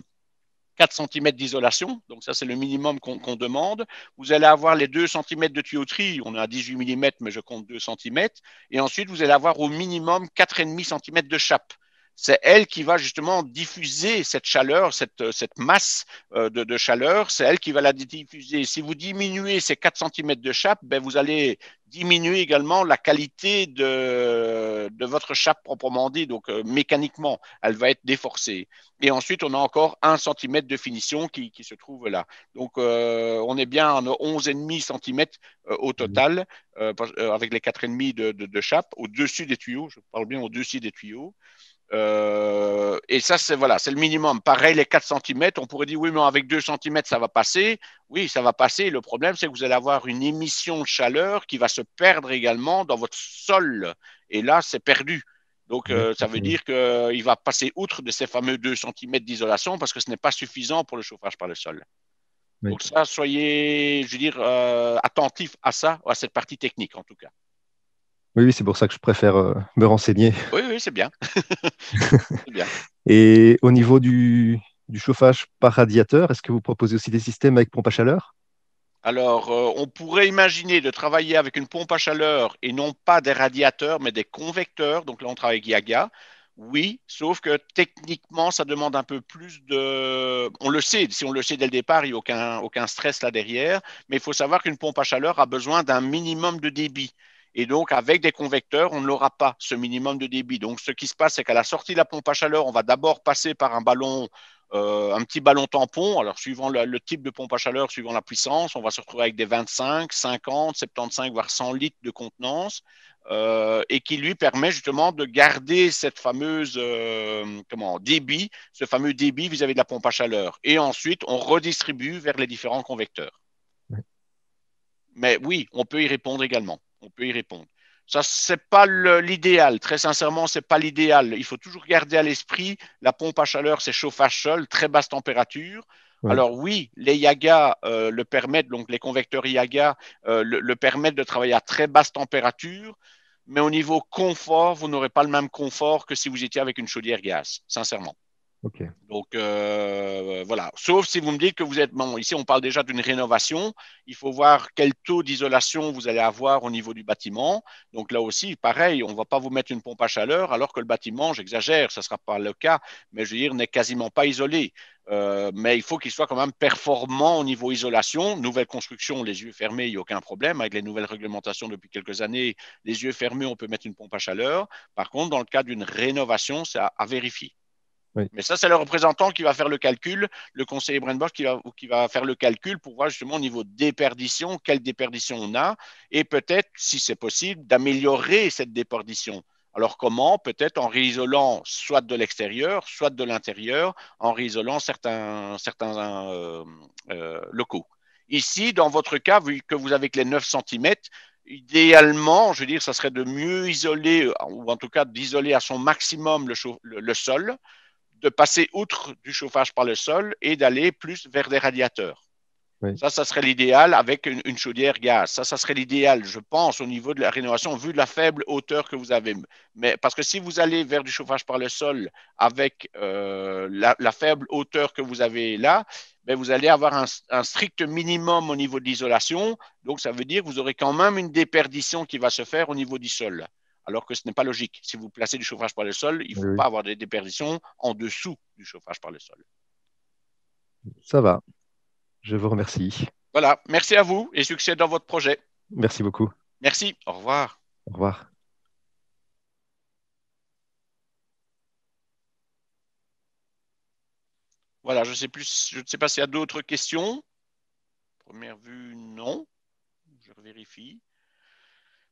4 centimètres d'isolation. Donc, ça, c'est le minimum qu'on demande. Vous allez avoir les 2 centimètres de tuyauterie. On est à 18 millimètres, mais je compte 2 centimètres. Et ensuite, vous allez avoir au minimum 4,5 centimètres de chape. C'est elle qui va justement diffuser cette chaleur, cette masse de chaleur, c'est elle qui va la diffuser. Si vous diminuez ces 4 centimètres de chape, ben vous allez diminuer également la qualité de votre chape proprement dit. Donc mécaniquement, elle va être déforcée. Et ensuite, on a encore 1 centimètre de finition qui se trouve là. Donc on est bien à 11,5 centimètres au total, avec les 4,5 de chape, au-dessus des tuyaux, je parle bien au-dessus des tuyaux. Et ça, c'est voilà, c'est le minimum. Pareil, les 4 centimètres, on pourrait dire oui, mais avec 2 centimètres, ça va passer. Oui, ça va passer. Le problème, c'est que vous allez avoir une émission de chaleur qui va se perdre également dans votre sol. Et là, c'est perdu. Donc, Oui, ça veut dire qu'il va passer outre de ces fameux 2 centimètres d'isolation parce que ce n'est pas suffisant pour le chauffage par le sol. oui. Donc, ça, soyez, je veux dire, attentifs à ça, à cette partie technique en tout cas. Oui, oui, c'est pour ça que je préfère me renseigner. Oui, oui, c'est bien. C'est bien. Et au niveau du chauffage par radiateur, est-ce que vous proposez aussi des systèmes avec pompe à chaleur? Alors, on pourrait imaginer de travailler avec une pompe à chaleur et non pas des radiateurs, mais des convecteurs. Donc là, on travaille avec Yaga. Oui, sauf que techniquement, ça demande un peu plus de... On le sait, si on le sait dès le départ, il n'y a aucun stress là derrière. Mais il faut savoir qu'une pompe à chaleur a besoin d'un minimum de débit. Et donc, avec des convecteurs, on n'aura pas ce minimum de débit. Donc, ce qui se passe, c'est qu'à la sortie de la pompe à chaleur, on va d'abord passer par un petit ballon tampon. Alors, suivant le type de pompe à chaleur, suivant la puissance, on va se retrouver avec des 25, 50, 75, voire 100 litres de contenance. Et qui lui permet justement de garder cette fameuse débit, ce fameux débit vis-à-vis de la pompe à chaleur. Et ensuite, on redistribue vers les différents convecteurs. Ouais. Mais oui, on peut y répondre également. On peut y répondre. Ça, c'est pas l'idéal. Très sincèrement, c'est pas l'idéal. Il faut toujours garder à l'esprit la pompe à chaleur, c'est chauffage seul, très basse température. Oui, Alors oui, les Yaga le permettent, donc les convecteurs Yaga le permettent de travailler à très basse température, mais au niveau confort, vous n'aurez pas le même confort que si vous étiez avec une chaudière gaz, sincèrement. ok. Donc voilà, sauf si vous me dites que vous êtes, bon, ici on parle déjà d'une rénovation, il faut voir quel taux d'isolation vous allez avoir au niveau du bâtiment. Donc là aussi, pareil, on ne va pas vous mettre une pompe à chaleur alors que le bâtiment, j'exagère, ça ne sera pas le cas, mais je veux dire, n'est quasiment pas isolé. Mais il faut qu'il soit quand même performant au niveau isolation. Nouvelle construction, les yeux fermés, il n'y a aucun problème. Avec les nouvelles réglementations depuis quelques années, les yeux fermés, on peut mettre une pompe à chaleur. Par contre, dans le cas d'une rénovation, c'est à vérifier. Oui. Mais ça, c'est le représentant qui va faire le calcul, le conseiller Brandbosch qui va faire le calcul pour voir justement au niveau déperdition, quelle déperdition on a, et peut-être, si c'est possible, d'améliorer cette déperdition. Alors comment? Peut-être en réisolant soit de l'extérieur, soit de l'intérieur, en réisolant certains locaux. Ici, dans votre cas, vu que vous avez que les 9 centimètres, idéalement, je veux dire, ça serait de mieux isoler, ou en tout cas d'isoler à son maximum le sol, de passer outre du chauffage par le sol et d'aller plus vers des radiateurs. Oui. Ça serait l'idéal avec une chaudière gaz. Ça serait l'idéal, je pense, au niveau de la rénovation, vu de la faible hauteur que vous avez. Mais parce que si vous allez vers du chauffage par le sol avec la faible hauteur que vous avez là, ben vous allez avoir un strict minimum au niveau de l'isolation. Donc, ça veut dire que vous aurez quand même une déperdition qui va se faire au niveau du sol. Alors que ce n'est pas logique. Si vous placez du chauffage par le sol, il ne Oui, faut oui. pas avoir des déperditions en dessous du chauffage par le sol. Ça va. Je vous remercie. Voilà, merci à vous et succès dans votre projet. Merci beaucoup. Merci, au revoir. Au revoir. Voilà, je ne sais pas s'il y a d'autres questions. Première vue, non. Je vérifie.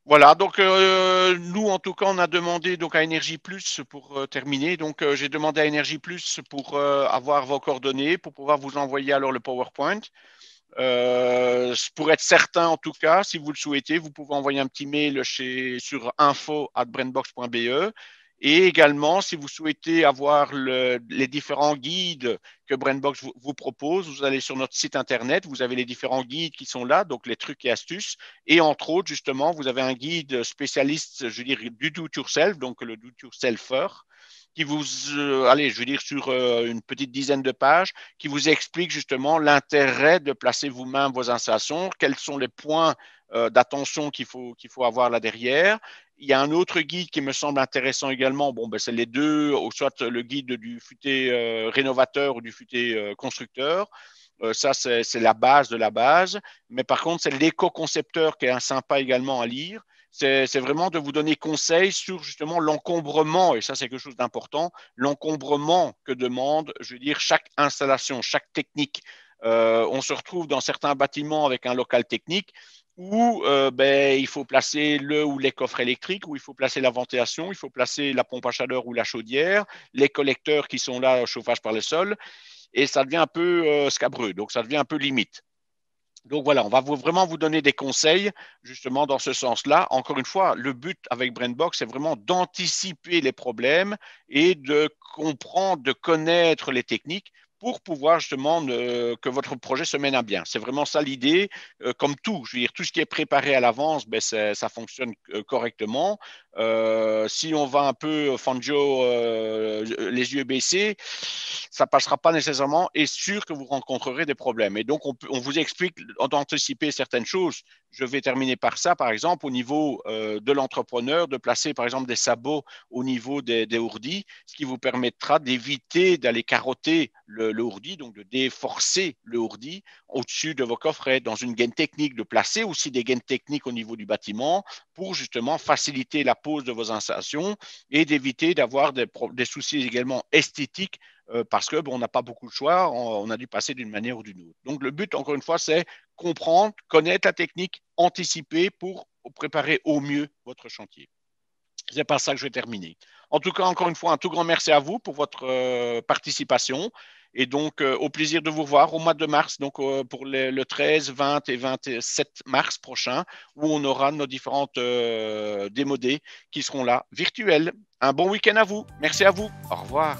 Voilà, donc nous, en tout cas, on a demandé donc, à Énergie Plus pour terminer. Donc, j'ai demandé à Énergie Plus pour avoir vos coordonnées, pour pouvoir vous envoyer alors le PowerPoint. Pour être certain, en tout cas, si vous le souhaitez, vous pouvez envoyer un petit mail sur info@brandbox.be. Et également, si vous souhaitez avoir les différents guides que Brandbox vous propose, vous allez sur notre site internet, vous avez les différents guides qui sont là, donc les trucs et astuces. Et entre autres, justement, vous avez un guide spécialiste, je veux dire, du do-it-yourself, donc le do-it-yourselfer, qui vous, allez, je veux dire, sur une petite dizaine de pages, qui vous explique justement l'intérêt de placer vous-même vos installations, quels sont les points d'attention qu'il faut avoir là derrière. Il y a un autre guide qui me semble intéressant également. Bon, ben, c'est les deux, soit le guide du futé rénovateur ou du futé constructeur. Ça, c'est la base de la base. Mais par contre, c'est l'éco-concepteur qui est un sympa également à lire. C'est vraiment de vous donner conseil sur justement l'encombrement, et ça c'est quelque chose d'important, l'encombrement que demande, je veux dire, chaque installation, chaque technique. On se retrouve dans certains bâtiments avec un local technique où ben, il faut placer le ou les coffres électriques, où il faut placer la ventilation, il faut placer la pompe à chaleur ou la chaudière, les collecteurs qui sont là, chauffage par le sol, et ça devient un peu scabreux, donc ça devient un peu limite. Donc voilà, on va vraiment vous donner des conseils justement dans ce sens-là. Encore une fois, le but avec Brandbox, c'est vraiment d'anticiper les problèmes et de comprendre, de connaître les techniques pour pouvoir justement que votre projet se mène à bien. C'est vraiment ça l'idée. Comme tout, je veux dire, tout ce qui est préparé à l'avance, ben ça fonctionne correctement. Si on va un peu Fangio les yeux baissés, ça passera pas nécessairement et sûr que vous rencontrerez des problèmes. Et donc, on vous explique d'anticiper certaines choses. Je vais terminer par ça, par exemple, au niveau de l'entrepreneur, de placer, par exemple, des sabots au niveau des ourdis, ce qui vous permettra d'éviter d'aller carotter le ourdi, donc de déforcer le ourdi au-dessus de vos coffrets. Dans une gaine technique, de placer aussi des gaines techniques au niveau du bâtiment pour justement faciliter la pose de vos installations et d'éviter d'avoir des soucis également esthétiques parce que bon, on n'a pas beaucoup de choix, on a dû passer d'une manière ou d'une autre. Donc le but, encore une fois, c'est comprendre, connaître la technique, anticiper pour préparer au mieux votre chantier. C'est par ça que je vais terminer. En tout cas, encore une fois, un tout grand merci à vous pour votre participation. Et donc, au plaisir de vous voir au mois de mars, donc pour le 13, 20 et 27 mars prochain, où on aura nos différentes démodés qui seront là, virtuelles. Un bon week-end à vous. Merci à vous. Au revoir.